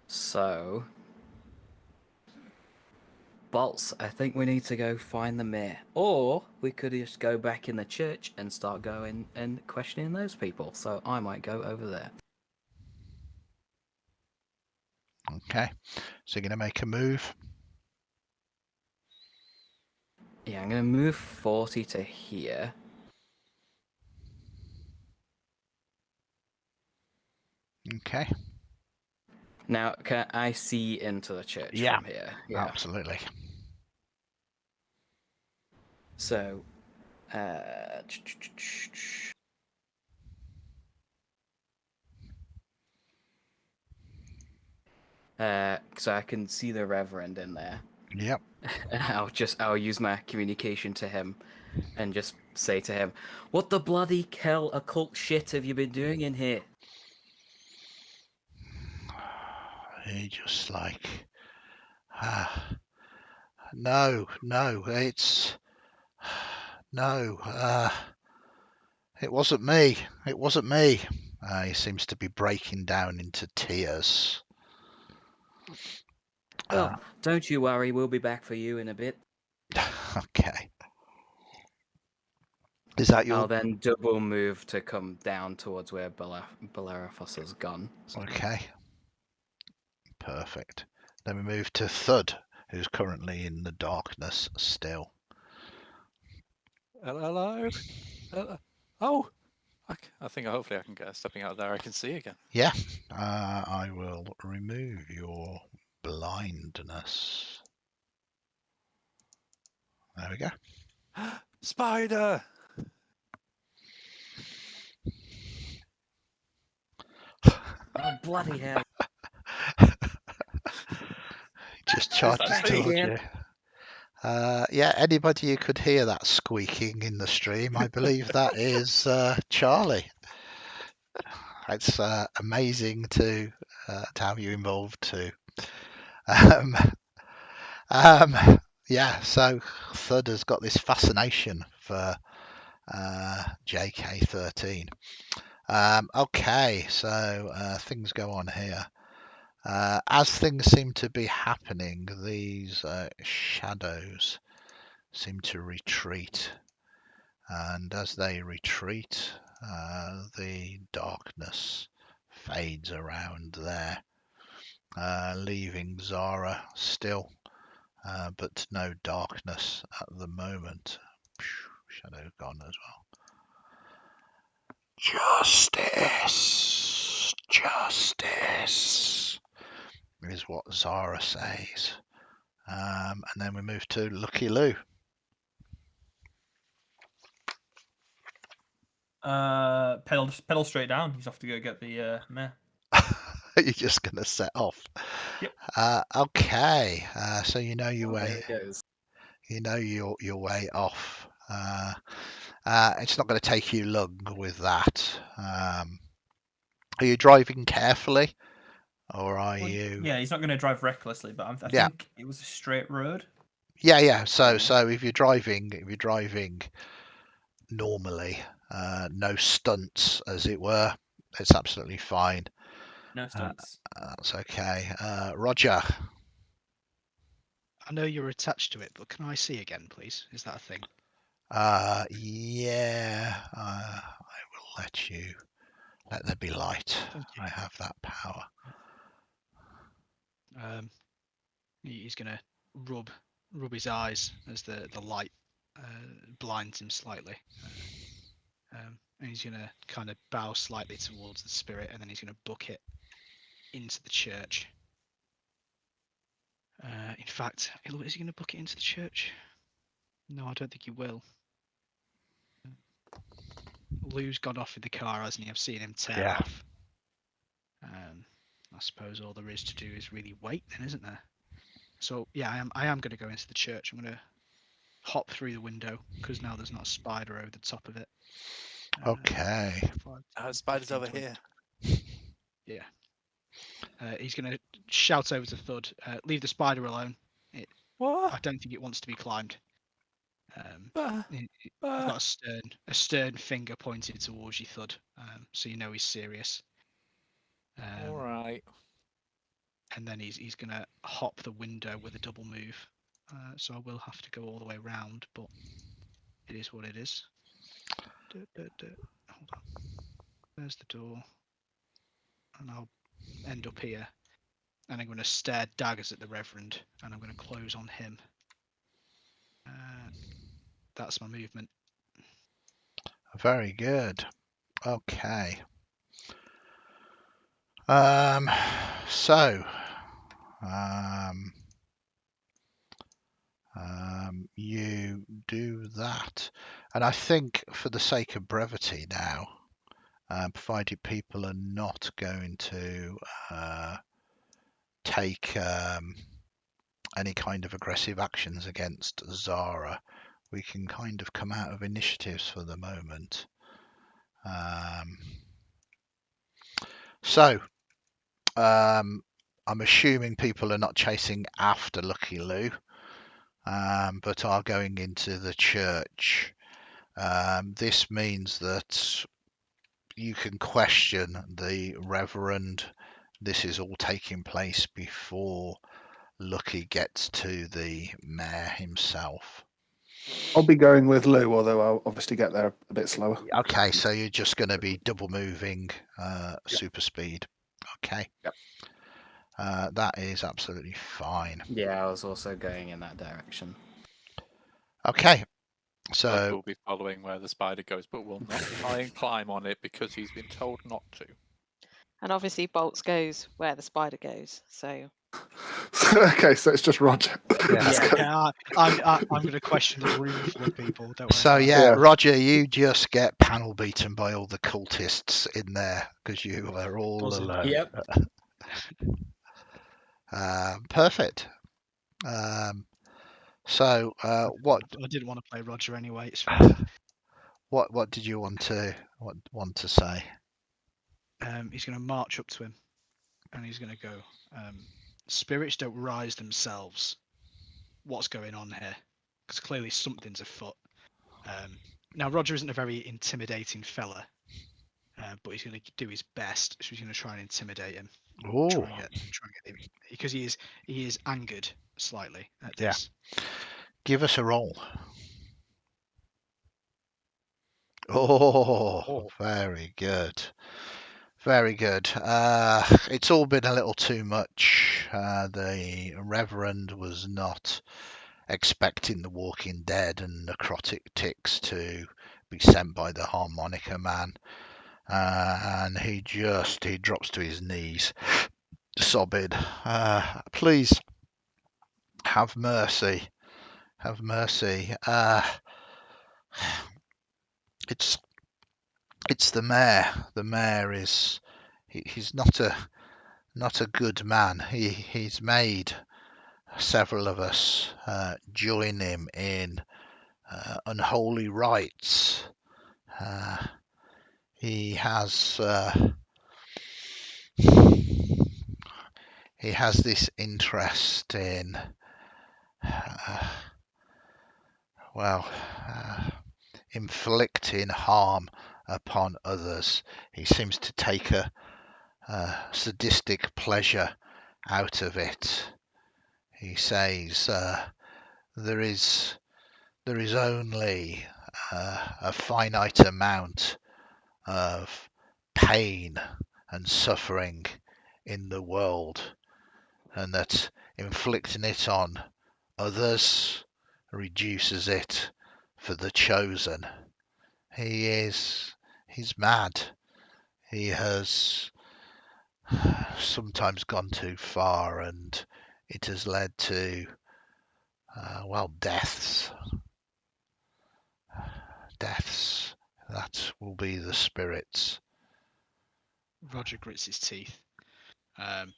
So, Bolts, I think we need to go find the mayor. Or we could just go back in the church and start going and questioning those people. So I might go over there. Okay. So you're going to make a move. Yeah, I'm going to move 40 to here. Okay. Now, can I see into the church Yeah. from here? Yeah. Absolutely. So, so I can see the Reverend in there. Yep. I'll use my communication to him and just say to him, "What the bloody hell occult shit have you been doing in here?" He just like, no, it's no, it wasn't me. It wasn't me. He seems to be breaking down into tears. Well, don't you worry, we'll be back for you in a bit. Okay. Is that your... I'll then double move to come down towards where Bellerophos has gone. So. Okay. Perfect. Then we move to Thud, who's currently in the darkness still. Hello. Oh, I think hopefully I can get stepping out there. I can see again. Yeah. I will remove your blindness. There we go. Spider. Oh, bloody hell. Just charges back towards again. you. Yeah, anybody who could hear that squeaking in the stream, I believe that is Charlie. It's amazing to have you involved too. Yeah, so Thud has got this fascination for JK13. Okay, so things go on here. As things seem to be happening, these shadows seem to retreat. And as they retreat, the darkness fades around there, leaving Zara still, but no darkness at the moment. Shadow gone as well. Justice! Justice! Is what Zara says. And then we move to Lucky Lou. Pedal straight down. He's off to go get the mare. You're just going to set off. Yep. Okay. So you know your There way. it goes. You know your way off. It's not going to take you long with that. Are you driving carefully, or are you? Yeah, he's not going to drive recklessly, but I Yeah. think it was a straight road. Yeah. So if you're driving normally, no stunts, as it were, it's absolutely fine. No stunts. That's okay. Roger. I know you're attached to it, but can I see again, please? Is that a thing? Yeah. I will let you. Let there be light. Thank you. I have that power. He's gonna rub his eyes as the light blinds him slightly, and he's gonna kind of bow slightly towards the spirit, and then he's gonna book it into the church. In fact, is he gonna book it into the church? No, I don't think he will. Lou's gone off in the car, hasn't he? I've seen him tear off. I suppose all there is to do is really wait, then, isn't there? So yeah, I am going to go into the church. I'm going to hop through the window because now there's not a spider over the top of it. Okay. Spider's over here. Yeah. He's going to shout over to Thud, leave the spider alone. What? I don't think it wants to be climbed. You've got a stern finger pointed towards you, Thud, so you know he's serious. All right. And then he's going to hop the window with a double move. So I will have to go all the way round, but it is what it is. Hold on. There's the door. And I'll end up here. And I'm going to stare daggers at the Reverend, and I'm going to close on him. That's my movement. Very good. Okay. So, you do that, and I think for the sake of brevity now, provided people are not going to take any kind of aggressive actions against Zara, we can kind of come out of initiatives for the moment. So I'm assuming people are not chasing after Lucky Lou, but are going into the church. This means that you can question the Reverend. This is all taking place before Lucky gets to the mayor himself. I'll be going with Lou, although I'll obviously get there a bit slower. Okay, so you're just going to be double moving super speed. Okay. Yep. That is absolutely fine. Yeah, I was also going in that direction. Okay. But So we'll be following where the spider goes, but we'll not try and climb on it because he's been told not to. And obviously, Bolts goes where the spider goes. So Okay, so it's just Roger. Yeah. Yeah, I'm going to question a room full of people. Don't worry. So about yeah, Yeah. Roger, you just get panel beaten by all the cultists in there because you are all Buzzing. alone. Yep. Perfect. So what I didn't want to play Roger anyway. It's fine. what did you want to say? He's going to march up to him, and he's going to go. Spirits don't rise themselves. What's going on here? Because clearly something's afoot. Now Roger isn't a very intimidating fella, but he's going to do his best. So he's going to try and intimidate him. Oh, Try and get him, because he is angered slightly at Yeah. this. give us a roll. Oh, Oh. very good. Very good. It's all been a little too much. The Reverend was not expecting the Walking Dead and necrotic ticks to be sent by the Harmonica Man. And he drops to his knees, sobbing, please have mercy. Have mercy. It's the mayor. The mayor is he's not a good man. He's made several of us join him in unholy rites. He has this interest in inflicting harm upon others. He seems to take a sadistic pleasure out of it. He says there is only a finite amount of pain and suffering in the world, and that inflicting it on others reduces it for the chosen. He's mad. He has sometimes gone too far, and it has led to deaths. That will be the spirits. Roger grits his teeth, and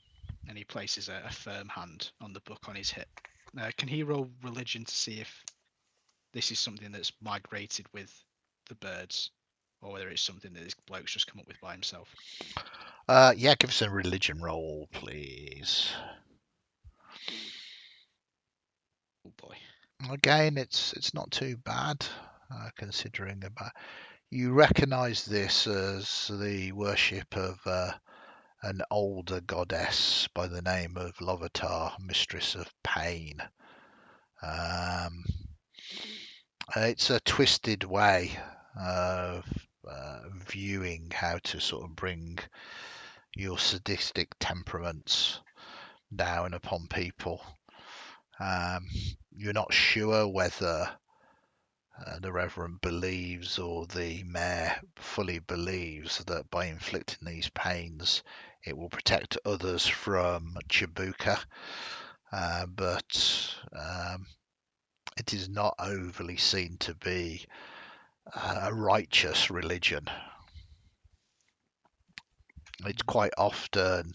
he places a firm hand on the book on his hip. Can he roll religion to see if this is something that's migrated with the birds, or whether it's something that this bloke's just come up with by himself? Yeah, give us a religion roll, please. Oh boy. Again, it's not too bad, considering about. You recognise this as the worship of an older goddess by the name of Lovatar, Mistress of Pain. It's a twisted way of viewing how to sort of bring your sadistic temperaments down upon people. You're not sure whether the Reverend believes or the Mayor fully believes that by inflicting these pains it will protect others from Chibuka, but it is not overly seen to be a righteous religion. It's quite often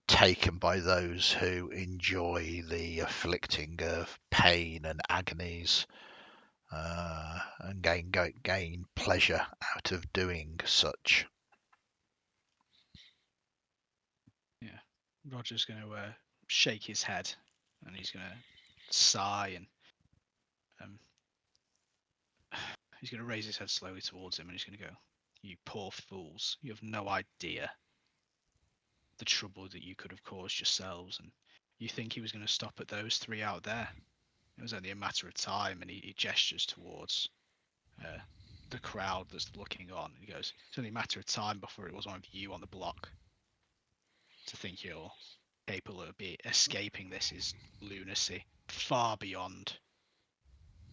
taken by those who enjoy the afflicting of pain and agonies, and gain pleasure out of doing such. Yeah, Roger's going to shake his head, and he's going to sigh, and he's going to raise his head slowly towards him, and he's going to go, "You poor fools! You have no idea the trouble that you could have caused yourselves, and you think he was going to stop at those three out there? It was only a matter of time." And he gestures towards the crowd that's looking on. He goes, "It's only a matter of time before it was one of you on the block. To think you're capable of escaping this is lunacy, far beyond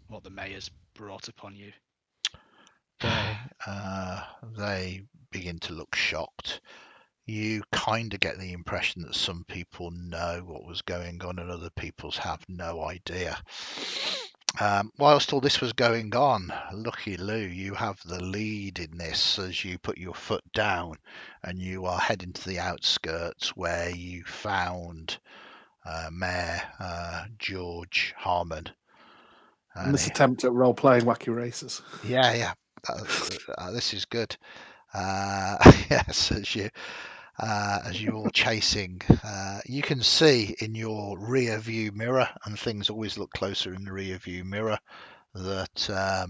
what the mayor's brought upon you." They begin to look shocked. You kind of get the impression that some people know what was going on and other people have no idea. Whilst all this was going on, Lucky Lou, you have the lead in this as you put your foot down and you are heading to the outskirts where you found Mayor George Harmon. And this attempt at role-playing Wacky Races. Yeah. This is good. Yes, as you're all chasing, you can see in your rear view mirror, and things always look closer in the rear view mirror, that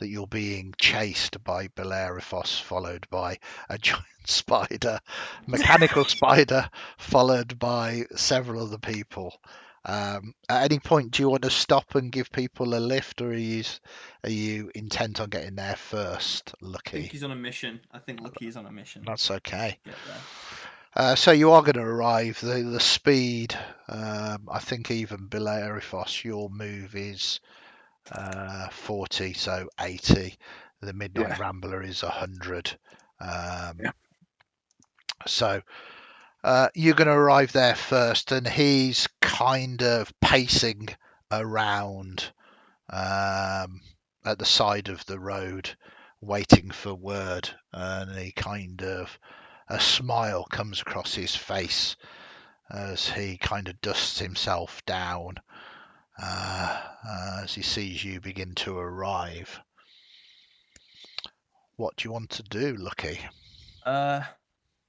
you're being chased by Beleriphos, followed by a giant spider, mechanical spider, followed by several other people. At any point, do you want to stop and give people a lift, or are you intent on getting there first, I Lucky? think he's on a mission. I think Lucky is on a mission. That's okay. Get there. So you are going to arrive. The speed, I think even Beleriphos, your move is 40, so 80. The Midnight Rambler is 100. So you're going to arrive there first, and he's kind of pacing around at the side of the road, waiting for word, and a smile comes across his face as he kind of dusts himself down as he sees you begin to arrive. What do you want to do, Lucky?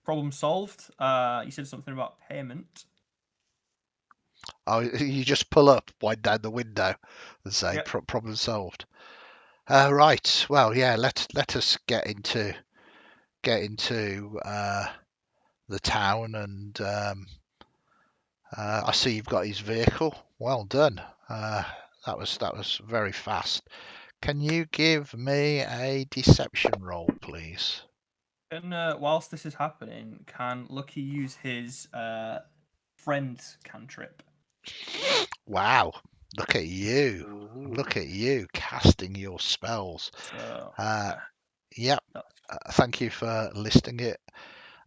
Problem solved. You said something about payment. Oh, you just pull up, wind down the window, and say, Yep. Problem solved. Right. Well, yeah. Let us get into the town, and I see you've got his vehicle. Well done. That was very fast. Can you give me a deception roll, please? And whilst this is happening, can Lucky use his friend cantrip? Wow. Look at you. Ooh. Look at you casting your spells. So, Yep. that's- Thank you for listing it.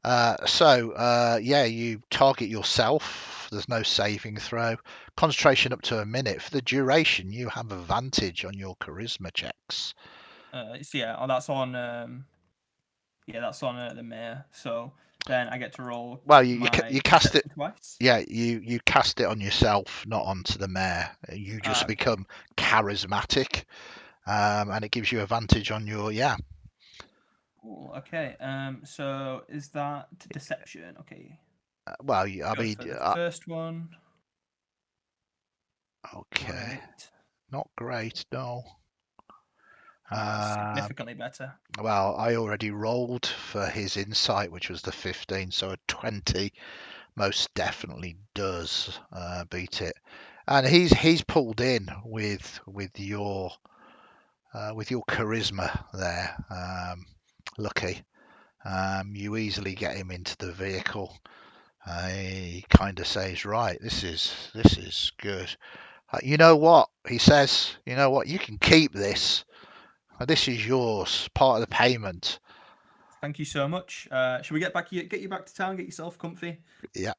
You target yourself. There's no saving throw. Concentration up to a minute. For the duration, you have advantage on your charisma checks. that's on. That's on the mayor. So then I get to roll. Well, you cast it. deception twice. Yeah, you cast it on yourself, not onto the mayor. You just Okay. become charismatic, and it gives you advantage on your Cool. Okay. So is that deception? Okay. Well, Go for the first one. okay. Right. Not great, no. Significantly better. Well, I already rolled for his insight, which was the 15, so a 20 most definitely does beat it. And he's pulled in with your charisma there, Lucky. You easily get him into the vehicle. He kind of says, "Right, this is good. You know what?" He says, "You know what? You can keep this. This is yours, part of the payment." Thank you so much. Should we get you back to town, get yourself comfy? Yeah,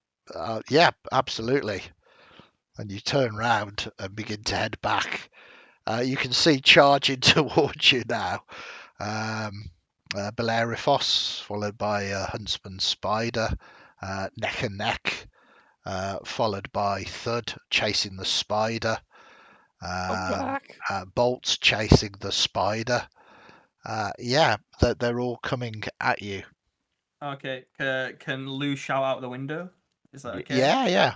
absolutely. And you turn round and begin to head back. You can see charging towards you now. Beleriphos, followed by Huntsman Spider, neck and neck, followed by Thud chasing the spider. Bolts chasing the spider. Yeah, they're all coming at you. Okay. Can Lou shout out the window? Is that okay? Yeah.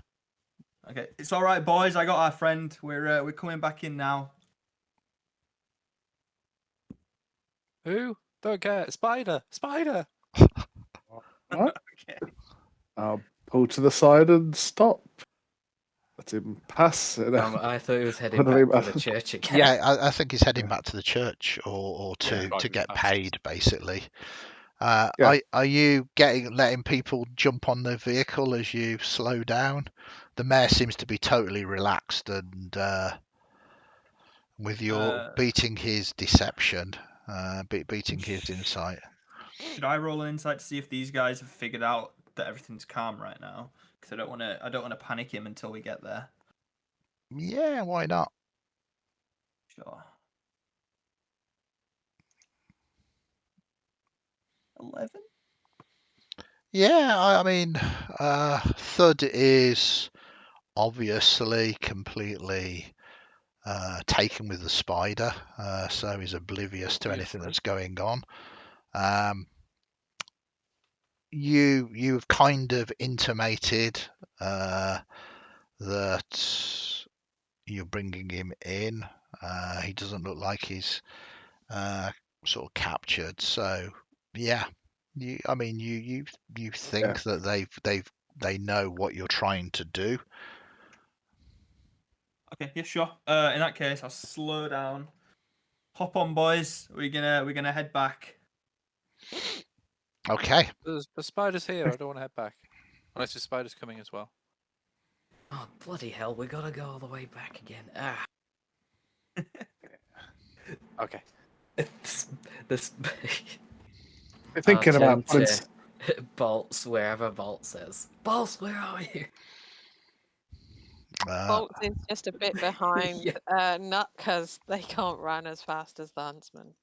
Okay. It's all right, boys. I got our friend. We're coming back in now. Who? Don't care. Spider! What? Okay. I'll pull to the side and stop. Let him pass. I thought he was heading What do back we- to the church again. Yeah, I think he's heading Yeah. back to the church or to driving get past. paid, basically. Yeah. Are you letting people jump on the vehicle as you slow down? The mayor seems to be totally relaxed and with your beating his deception, beating his insight. Should I roll an insight to see if these guys have figured out that everything's calm right now? Because I don't want to panic him until we get there. Yeah, why not? Sure. 11. Yeah, I mean, Thud is obviously completely taken with the spider, so he's oblivious to anything that's going on. You've kind of intimated that you're bringing him in. He doesn't look like he's sort of captured, so yeah. You think that they know what you're trying to do. Okay, yeah, sure. In that case, I'll slow down. Hop on, boys. We're gonna head back. Okay. The spider's here. I don't want to head back. Unless the spider's coming as well. Oh, bloody hell, we gotta go all the way back again. Ah. Okay. This You're thinking I'll about turn putting to Bolts, wherever Bolts is. Bolts, where are you? Bolt is just a bit behind Yeah. Nut because they can't run as fast as the huntsman.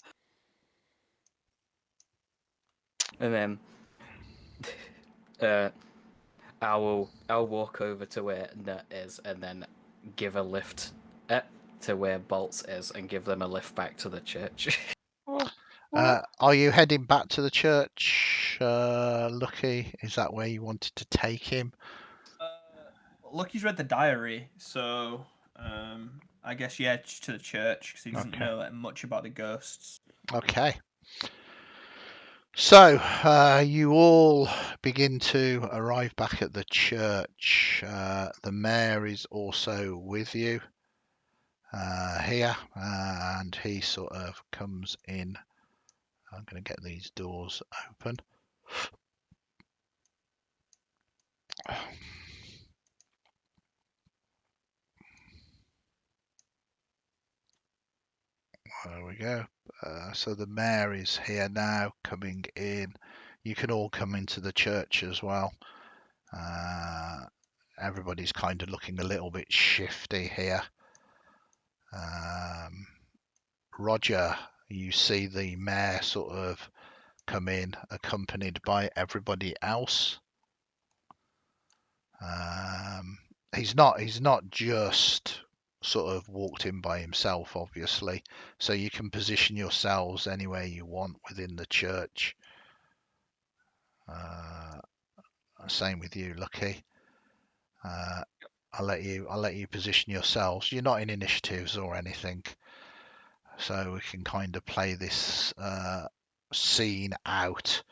And then I'll walk over to where Nut is and then give a lift to where Bolts is and give them a lift back to the church. Are you heading back to the church, Lucky? Is that where you wanted to take him? Lucky's read the diary, so I guess to the church because he doesn't know much about the ghosts. Okay. So you all begin to arrive back at the church. The mayor is also with you here, and he sort of comes in. I'm going to get these doors open. There we go. So the mayor is here now, coming in. You can all come into the church as well. Everybody's kind of looking a little bit shifty here. Roger, you see the mayor sort of come in, accompanied by everybody else. He's not just sort of walked in by himself, obviously, so you can position yourselves anywhere you want within the church. Same with you, Lucky. I'll let you position yourselves. You're not in initiatives or anything, so we can kind of play this scene out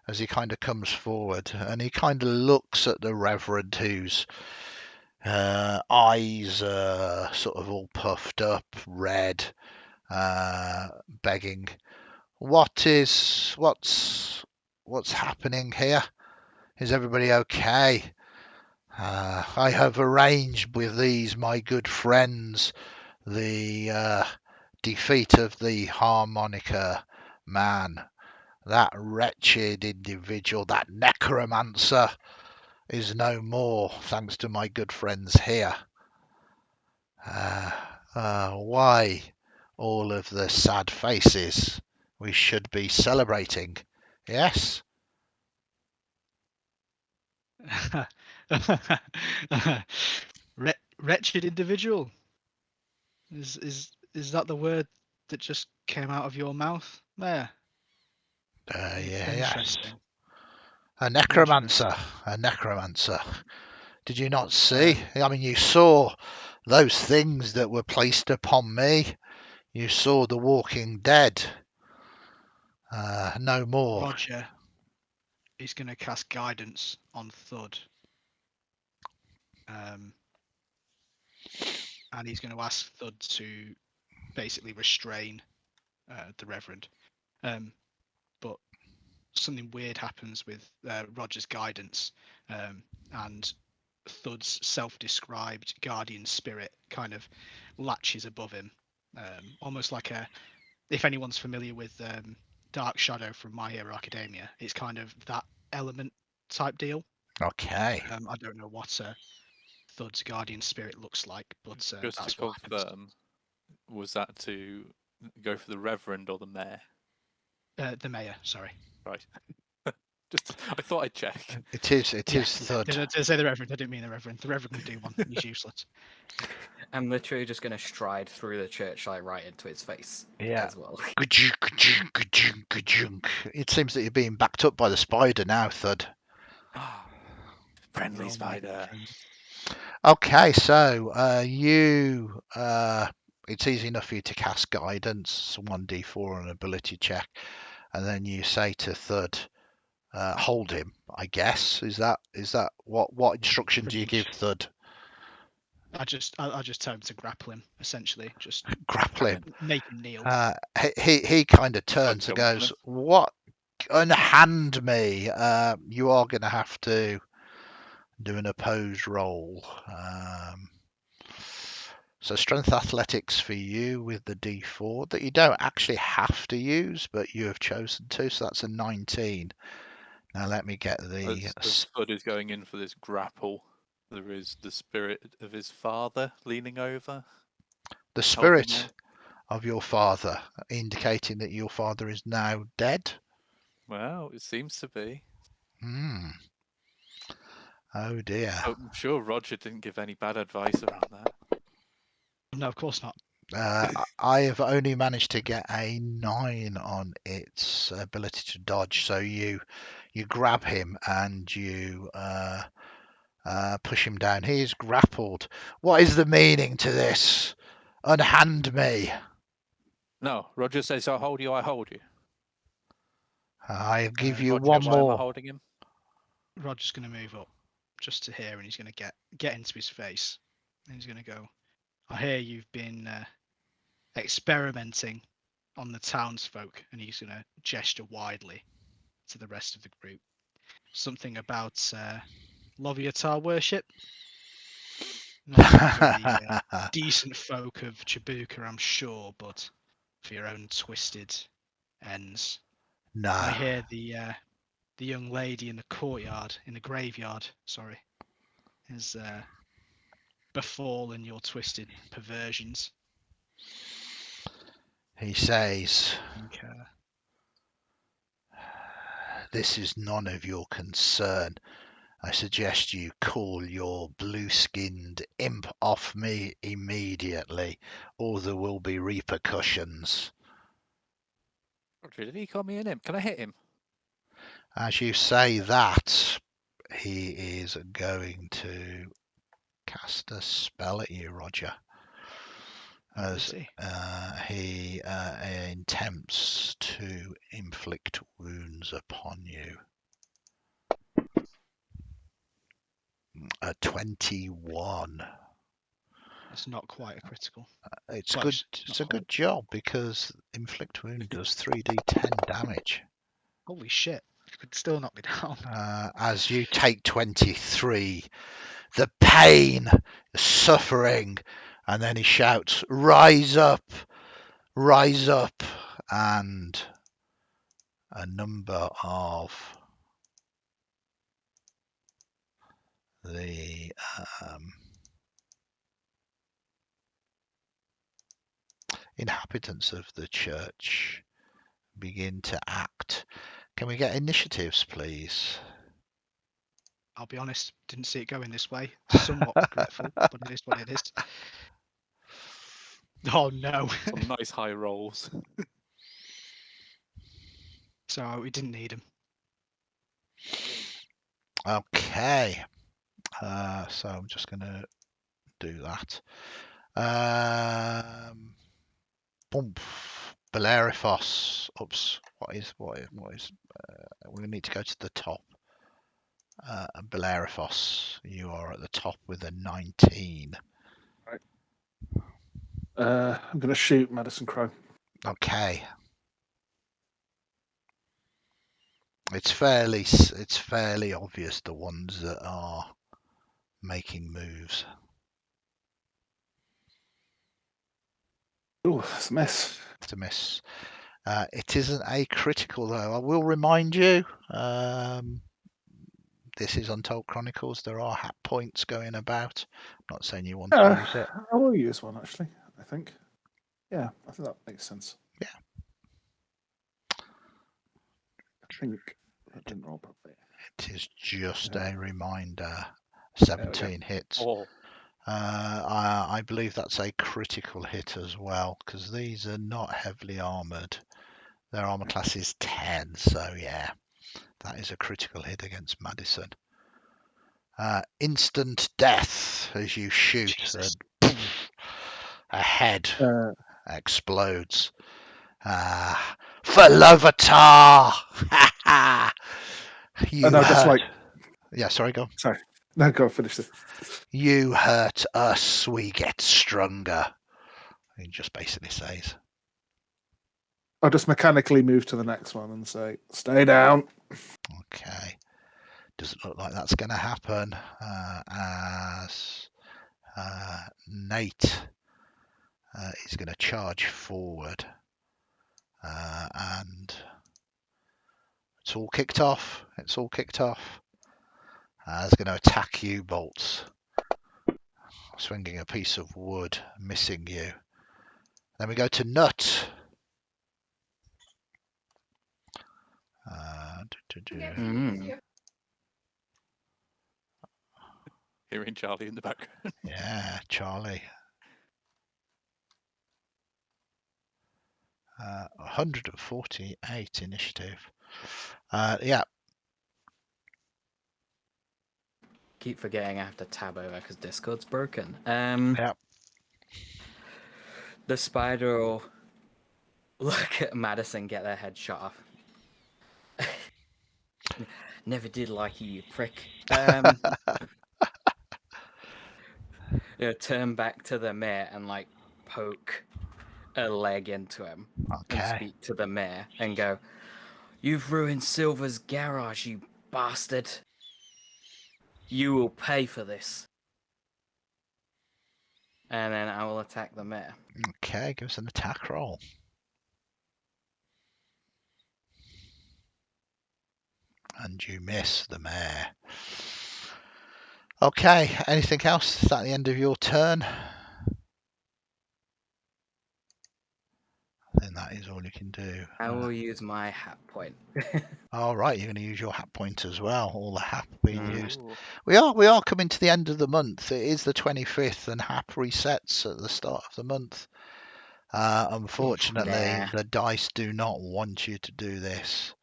as he kind of comes forward, and he kind of looks at the Reverend, whose eyes are sort of all puffed up, red, begging, what's happening here? Is everybody okay? I have arranged with these my good friends the defeat of the harmonica man. That wretched individual, that necromancer, is no more, thanks to my good friends here. Why all of the sad faces? We should be celebrating, yes? Wretched individual. Is that the word that just came out of your mouth there? Yes. Interesting. A necromancer. Did you not see? I mean, you saw those things that were placed upon me. You saw the walking dead. No more. Roger is going to cast guidance on Thud. And he's going to ask Thud to basically restrain the Reverend. But something weird happens with Roger's guidance, and Thud's self-described guardian spirit kind of latches above him, almost like if anyone's familiar with Dark Shadow from My Hero Academia, it's kind of that element type deal. Okay. I don't know what Thud's guardian spirit looks like, but Just that's to what happens. confirm, was that to go for the Reverend or the Mayor? The mayor, sorry. Right. I thought I'd check. It is Thud. Did I say the Reverend? I didn't mean the Reverend. The Reverend can do one. He's useless. I'm literally just going to stride through the church like right into its face as well. It seems that you're being backed up by the spider now, Thud. Friendly spider. Okay, so it's easy enough for you to cast guidance, 1d4 on ability check, and then you say to Thud, hold him, I guess. Is that what instruction do you give Thud? I just tell him to grapple him, essentially. Just grapple him. Make him kneel. He kind of turns and goes, what? Unhand me. You are going to have to do an opposed roll. So strength athletics for you with the d4 that you don't actually have to use, but you have chosen to. So that's a 19. Now let me get the. As Thud is going in for this grapple, there is the spirit of his father leaning over. The spirit of your father, indicating that your father is now dead. Well, it seems to be. Oh dear. I'm sure Roger didn't give any bad advice around that. No, of course not. I have only managed to get a 9 on its ability to dodge. So you grab him and you push him down. He is grappled. What is the meaning to this? Unhand me. No, Roger says, "I hold you. I hold you." I give you Roger, one why more. am I holding him? Roger's going to move up just to here, and he's going to get into his face. And he's going to go, I hear you've been experimenting on the townsfolk, and he's going to gesture widely to the rest of the group. Something about Loviatar worship. Not for the decent folk of Chibuka, I'm sure, but for your own twisted ends. No. I hear the young lady in the graveyard, sorry, has befallen your twisted perversions. He says, Okay. this is none of your concern. I suggest you call your blue-skinned imp off me immediately, or there will be repercussions. Roger, did he call me an imp? Can I hit him? As you say that, he is going to cast a spell at you, Roger. Oh, As is he? he attempts to inflict wounds upon you. A 21. It's not quite a critical. It's Close. good. It's It's not a good job because inflict wound does 3d10 damage. Holy shit! You could still knock me down. As you take 23, the pain, the suffering, and then he shouts, rise up, and a number of the inhabitants of the church begin to act. Can we get initiatives, please? I'll be honest, didn't see it going this way. Somewhat regretful, but it is what it is. Oh no! Some nice high rolls. So we didn't need him. Okay. So I'm just going to do that. Bump. Belarifos. Oops. What is? We need to go to the top. Belarifos, you are at the top with a 19. I'm going to shoot Madison Crow. Okay. It's fairly obvious the ones that are making moves. Oh, that's a miss. It's a miss. It isn't a critical though. I will remind you. This is Untold Chronicles. There are hat points going about. I'm not saying you want to use it. I will use one actually. I think. Yeah, I think that makes sense. Yeah. I think that didn't roll properly. It is just Yeah. a reminder. 17 hits. Oh, I believe that's a critical hit as well because these are not heavily armored. Their armor class is 10, so yeah, that is a critical hit against Madison. Instant death as you shoot, and a head explodes. For Lovatar! You no, just hurt. like Yeah, sorry, go. sorry. No, go finish this. You hurt us, we get stronger. He just basically says. I'll just mechanically move to the next one and say, "Stay down." Okay. Doesn't look like that's going to happen. As Nate is going to charge forward. And it's all kicked off. It's going to attack you, Bolts. Swinging a piece of wood, missing you. Then we go to Nut. hearing Charlie in the background. Yeah, Charlie. 148 initiative. Yeah. Keep forgetting I have to tab over because Discord's broken. Yeah. The spider will look at Madison, get their head shot off. Never did like you prick. Turn back to the mare and like poke a leg into him and Okay. speak to the mare and go, "You've ruined Silver's garage, you bastard. You will pay for this." And then I will attack the mare. Okay, give us an attack roll. And you miss the mare. Okay, anything else? Is that the end of your turn? Then that is all you can do. I will use my hat point. All right, you're going to use your hat point as well. All the hap being used. We are coming to the end of the month. It is the 25th, and hap resets at the start of the month. Unfortunately, the dice do not want you to do this.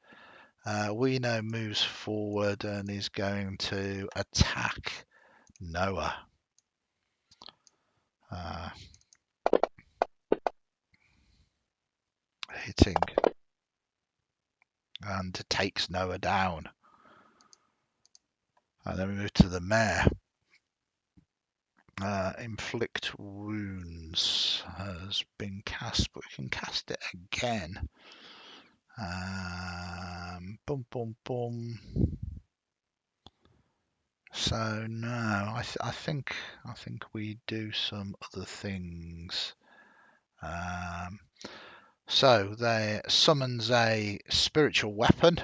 Weeno moves forward and is going to attack Noah. hitting, and takes Noah down. And then we move to the mare. Inflict wounds has been cast, but we can cast it again. Boom, boom, boom. So no, I think we do some other things. So they summons a spiritual weapon,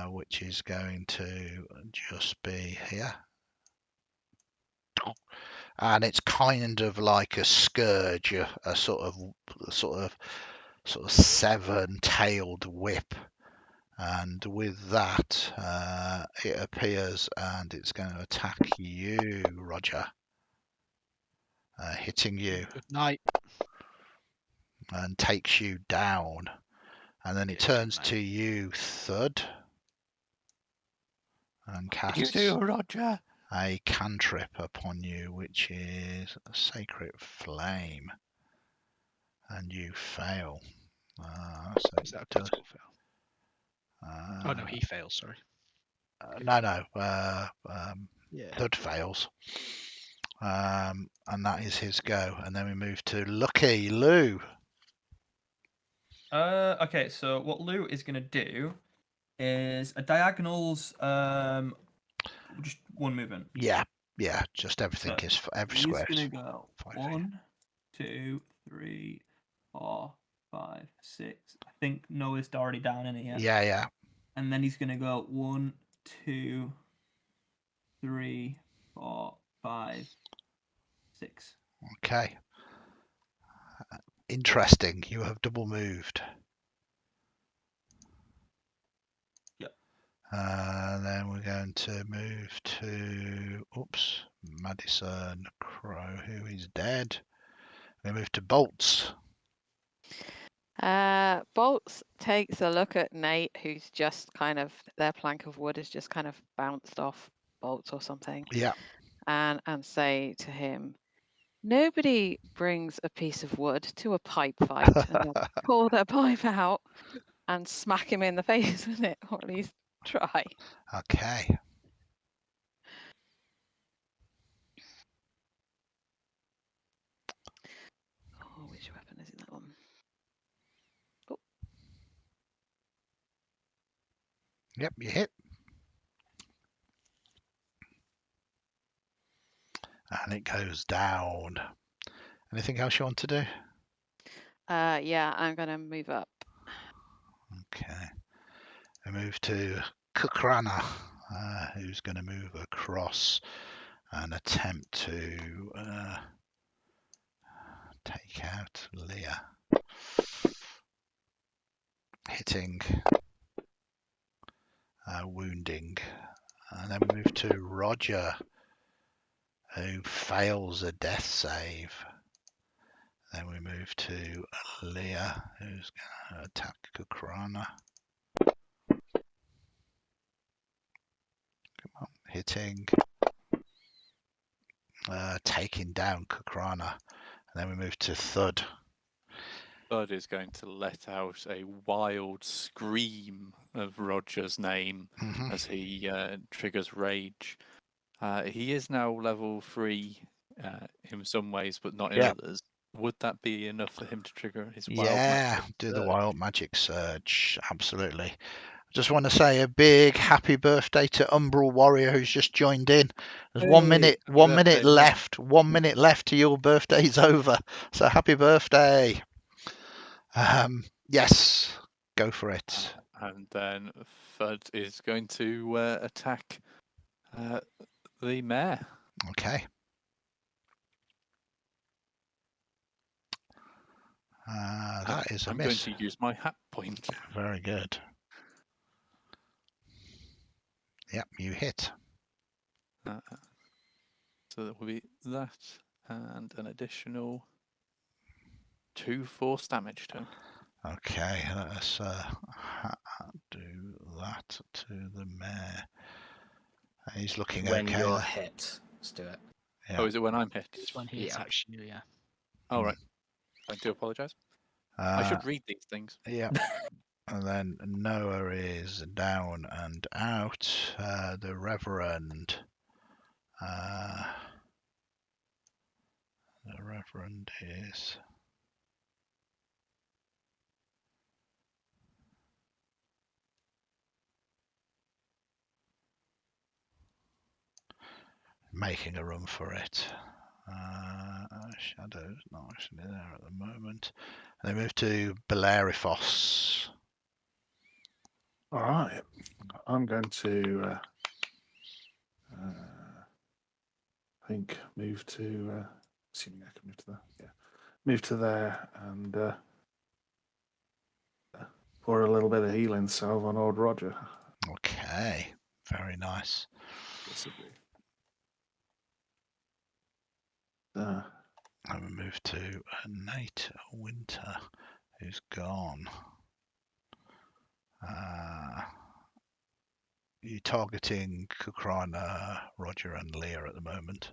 which is going to just be here. And it's kind of like a scourge, a sort of seven-tailed whip. And with that, it appears and it's going to attack you, Roger. Hitting you. Good night. And takes you down. And then it turns to you, Thud. And casts You do, Roger. a cantrip upon you, which is a Sacred Flame. And you fail. So Is that a critical fail? Oh no, he fails. Sorry. No. Yeah. Thud fails. And that is his go. And then we move to Lucky Lou. Okay, so what Lou is going to do is a diagonals, just one movement. Yeah, just everything So is every he's square. going to go 5 feet. 1, 2, 3, 4, 5, 6. I think Noah's already down in it yet. Yeah. And then he's going to go 1, 2, 3, 4, 5, 6. Okay. Interesting. You have double moved. Yep. Then we're going to move to Madison Crow, who is dead. We move to Bolts. Bolts takes a look at Nate, who's just kind of, their plank of wood has just kind of bounced off Bolts or something. Yeah. And say to him, nobody brings a piece of wood to a pipe fight, and they'll pull their pipe out and smack him in the face with it, or at least try. Okay. Oh, which weapon is it, that one? Yep, you hit. And it goes down. Anything else you want to do? Yeah, I'm going to move up. Okay. We move to Kukrana, who's going to move across and attempt to take out Leah. Hitting, wounding. And then we move to Roger, who fails a death save. Then we move to Leah, who's going to attack Kukrana. Come on, hitting. Taking down Kukrana. And then we move to Thud. Bud is going to let out a wild scream of Roger's name as he triggers rage. He is now level 3 in some ways, but not in others. Would that be enough for him to trigger his wild magic? Do the wild magic surge. Absolutely. I just want to say a big happy birthday to Umbral Warrior, who's just joined in. There's Hey, 1 minute, happy 1 minute birthday, man. left. 1 minute left to your birthday's over. So happy birthday. Yes, go for it. And then Fud is going to attack the mare. Okay. That is a I'm miss. going to use my hat point. Very good. Yep, you hit. So that will be that and an additional 2 force damage to him. Okay, let us do that to the mare. He's looking When okay you're there. hit, let's do it. Yeah. Oh, is it when I'm hit? It's when he Yeah. attacks you, yeah. Oh, right. I do apologise. I should read these things. Yeah. And then Noah is down and out. The Reverend. The Reverend is. Making a run for it. Shadow's not actually there at the moment. They move to Beleriphos. All right. I'm going to, I think, move to, assuming I can move to there. Yeah. Move to there and pour a little bit of healing salve on old Roger. Okay, very nice. Possibly. And we move to Nate Winter, who's gone. You're targeting Kukrana, Roger, and Leah at the moment.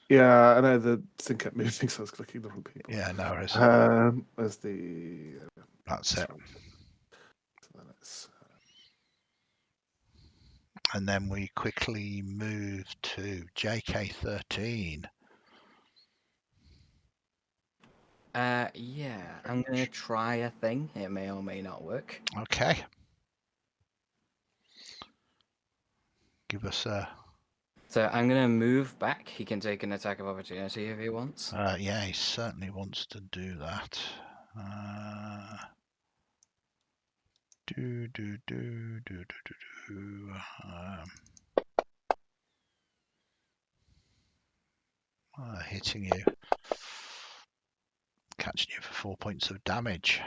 Yeah, I know the thing kept moving, so I was clicking the wrong people. Yeah, no worries. Where's the? That's it. Sorry. So then it's, And then we quickly move to JK13. Yeah, I'm gonna try a thing. It may or may not work. Okay. Give us a. So I'm gonna move back. He can take an attack of opportunity if he wants. Yeah, he certainly wants to do that. Hitting you. Catching you for 4 points of damage.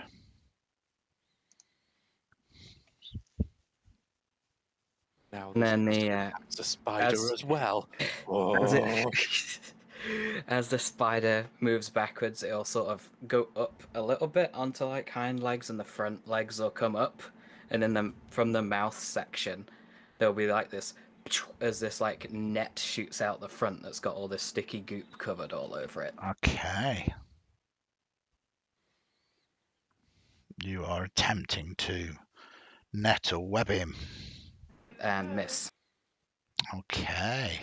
Now And this then monster the attacks a spider as well. as Oh. it, as the spider moves backwards, it'll sort of go up a little bit onto like hind legs, and the front legs will come up, and then from the mouth section, there'll be like this as this like net shoots out the front that's got all this sticky goop covered all over it. Okay. You are attempting to net or web him. And miss. Okay.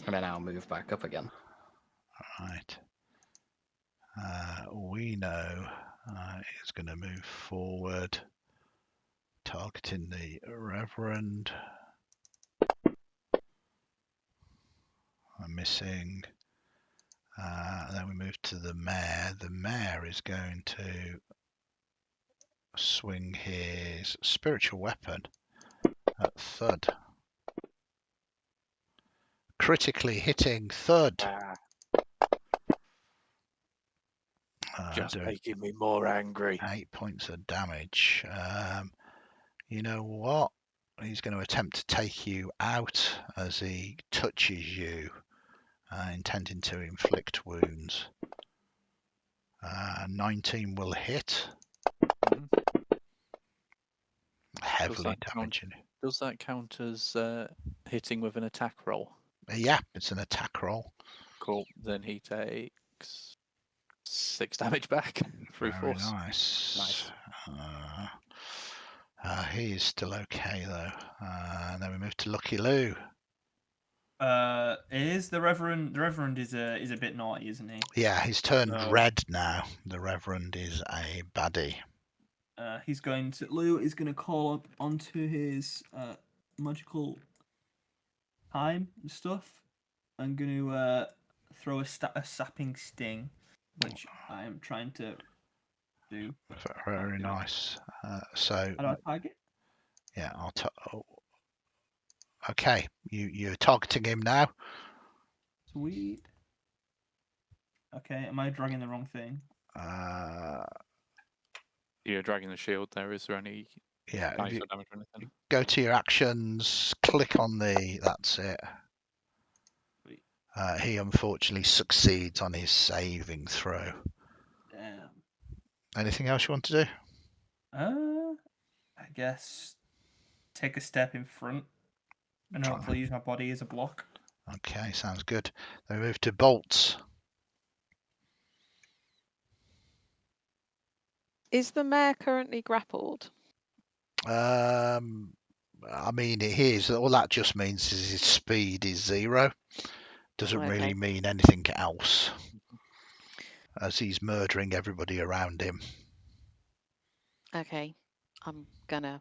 And then I'll move back up again. Right. We know is going to move forward, targeting the Reverend. I'm missing. Then we move to the Mayor. The Mayor is going to swing his spiritual weapon at Thud. Critically hitting Thud. Just Doing making me more angry. 8 points of damage. You know what? He's going to attempt to take you out as he touches you, intending to inflict wounds. 19 will hit. Mhm. Heavily damaging. Does that count as hitting with an attack roll? Yeah, it's an attack roll. Cool. Then he takes 6 damage back through Very force. nice. He is still okay though. And then we move to Lucky Lou. Is the Reverend is a bit naughty, isn't he? Yeah, he's turned So- red now. The Reverend is a baddie. Lou is going to call up onto his magical time and stuff. I'm going to throw a sapping sting, which I am trying to do. Very nice. So How do I target? yeah, okay, you're targeting him now. Sweet. Okay, am I dragging the wrong thing? You're dragging the shield there. Is there any Yeah, dice or damage or anything? go to your actions, click on that's it. Sweet. He unfortunately succeeds on his saving throw. Damn. Anything else you want to do? I guess take a step in front and hopefully use my body as a block. Okay, sounds good. Then we move to bolts. Is the mayor currently grappled? I mean, it is. All that just means is his speed is 0. Doesn't really Okay. mean anything else, as he's murdering everybody around him. Okay. I'm gonna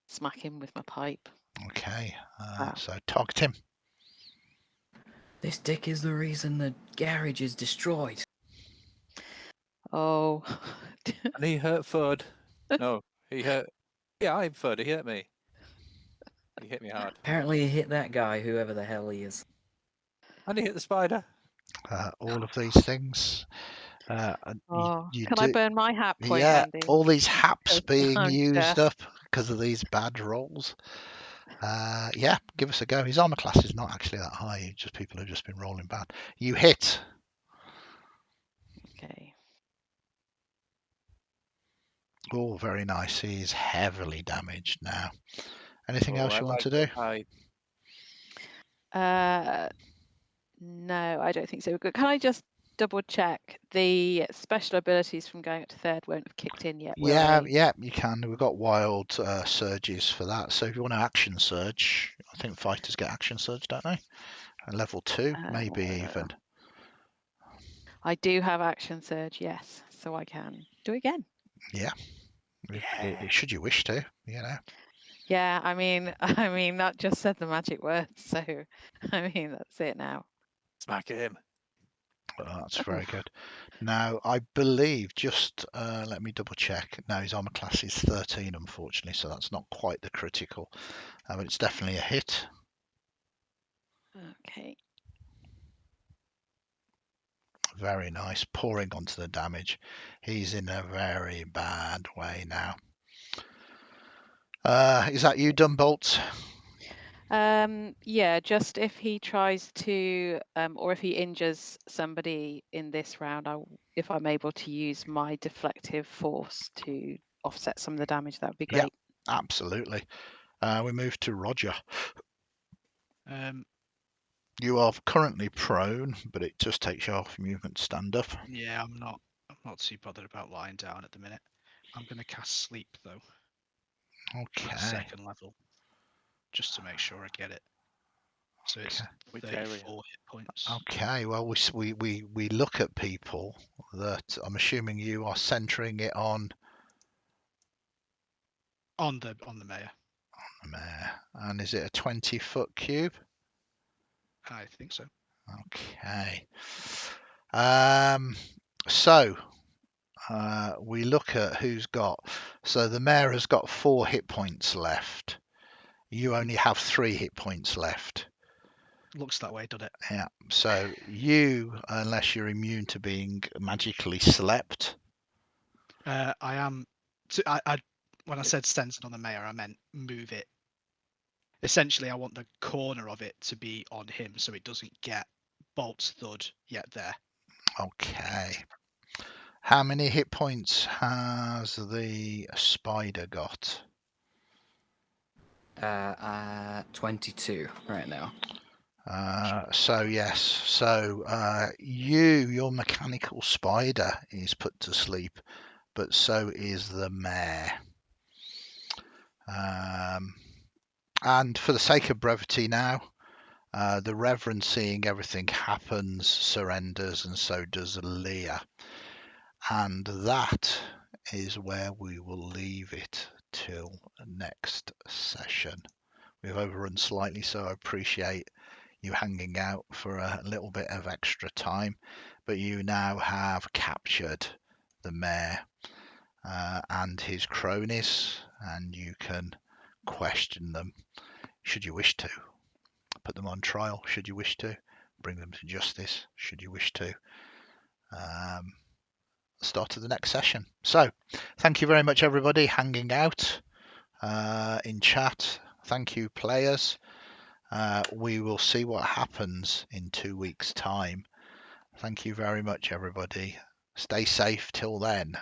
smack him with my pipe. Okay, Wow. so target him. This dick is the reason the garage is destroyed. Oh. And he hurt Fud. No, he hurt. Yeah, I'm Fud. He hurt me. He hit me hard. Apparently he hit that guy, whoever the hell he is. And he hit the spider. All of these things. And Oh. you Can do, I burn my hat point, yeah, Andy? all these haps Because being I'm used just- up because of these bad rolls. Yeah, give us a go. His armor class is not actually that high. Just people who've just been rolling bad. You hit. Okay. Oh, very nice. He is heavily damaged now. Anything Oh, else I you want to like do? the No, I don't think so. Can I just double check the special abilities from going up to 3rd won't have kicked in yet, will Yeah, they? yeah, you can. We've got wild surges for that. So if you want to action surge, I think fighters get action surge, don't they? And level 2, maybe even. I do have action surge, yes, so I can do it again. Yeah. Should you wish to, you know. Yeah, I mean, that just said the magic words, so I mean, that's it now. smack him. Oh, that's very good. Now, I believe, just let me double check. No, his armor class is 13, unfortunately, so that's not quite the critical. But it's definitely a hit. Okay. Very nice. Pouring onto the damage. He's in a very bad way now. Is that you done, Bolt? Yeah, just if he tries to, or if he injures somebody in this round, if I'm able to use my deflective force to offset some of the damage, that would be Yeah. great. Absolutely. We move to Roger. Um, You are currently prone, but it just takes you off movement to stand up. yeah, I'm not too bothered about lying down at the minute. I'm gonna cast sleep though Okay. at 2nd level, just to make sure I get it. So it's Okay. Which 34 area? hit points. Okay, well, we look at people that I'm assuming you are centering it on On the mayor. the mayor. And is it a 20-foot cube? I think so. Okay. So we look at who's got. So the mayor has got 4 hit points left. You only have 3 hit points left. Looks that way, doesn't it? Yeah. So you, unless you're immune to being magically slept. I am. When I said sensing on the mayor, I meant move it. Essentially, I want the corner of it to be on him, so it doesn't get Bolt's thud yet there. Okay. How many hit points has the spider got? 22 right now. So yes, so your mechanical spider is put to sleep, but so is the mare. And for the sake of brevity now, the Reverend, seeing everything happens, surrenders, and so does Leah. And that is where we will leave it till next session. We've overrun slightly, so I appreciate you hanging out for a little bit of extra time, but you now have captured the mayor and his cronies, and you can question them should you wish to, put them on trial should you wish to, bring them to justice should you wish to. Start of the next session. So thank you very much, everybody hanging out in chat. Thank you, players. We will see what happens in 2 weeks' time. Thank you very much, everybody. Stay safe till then.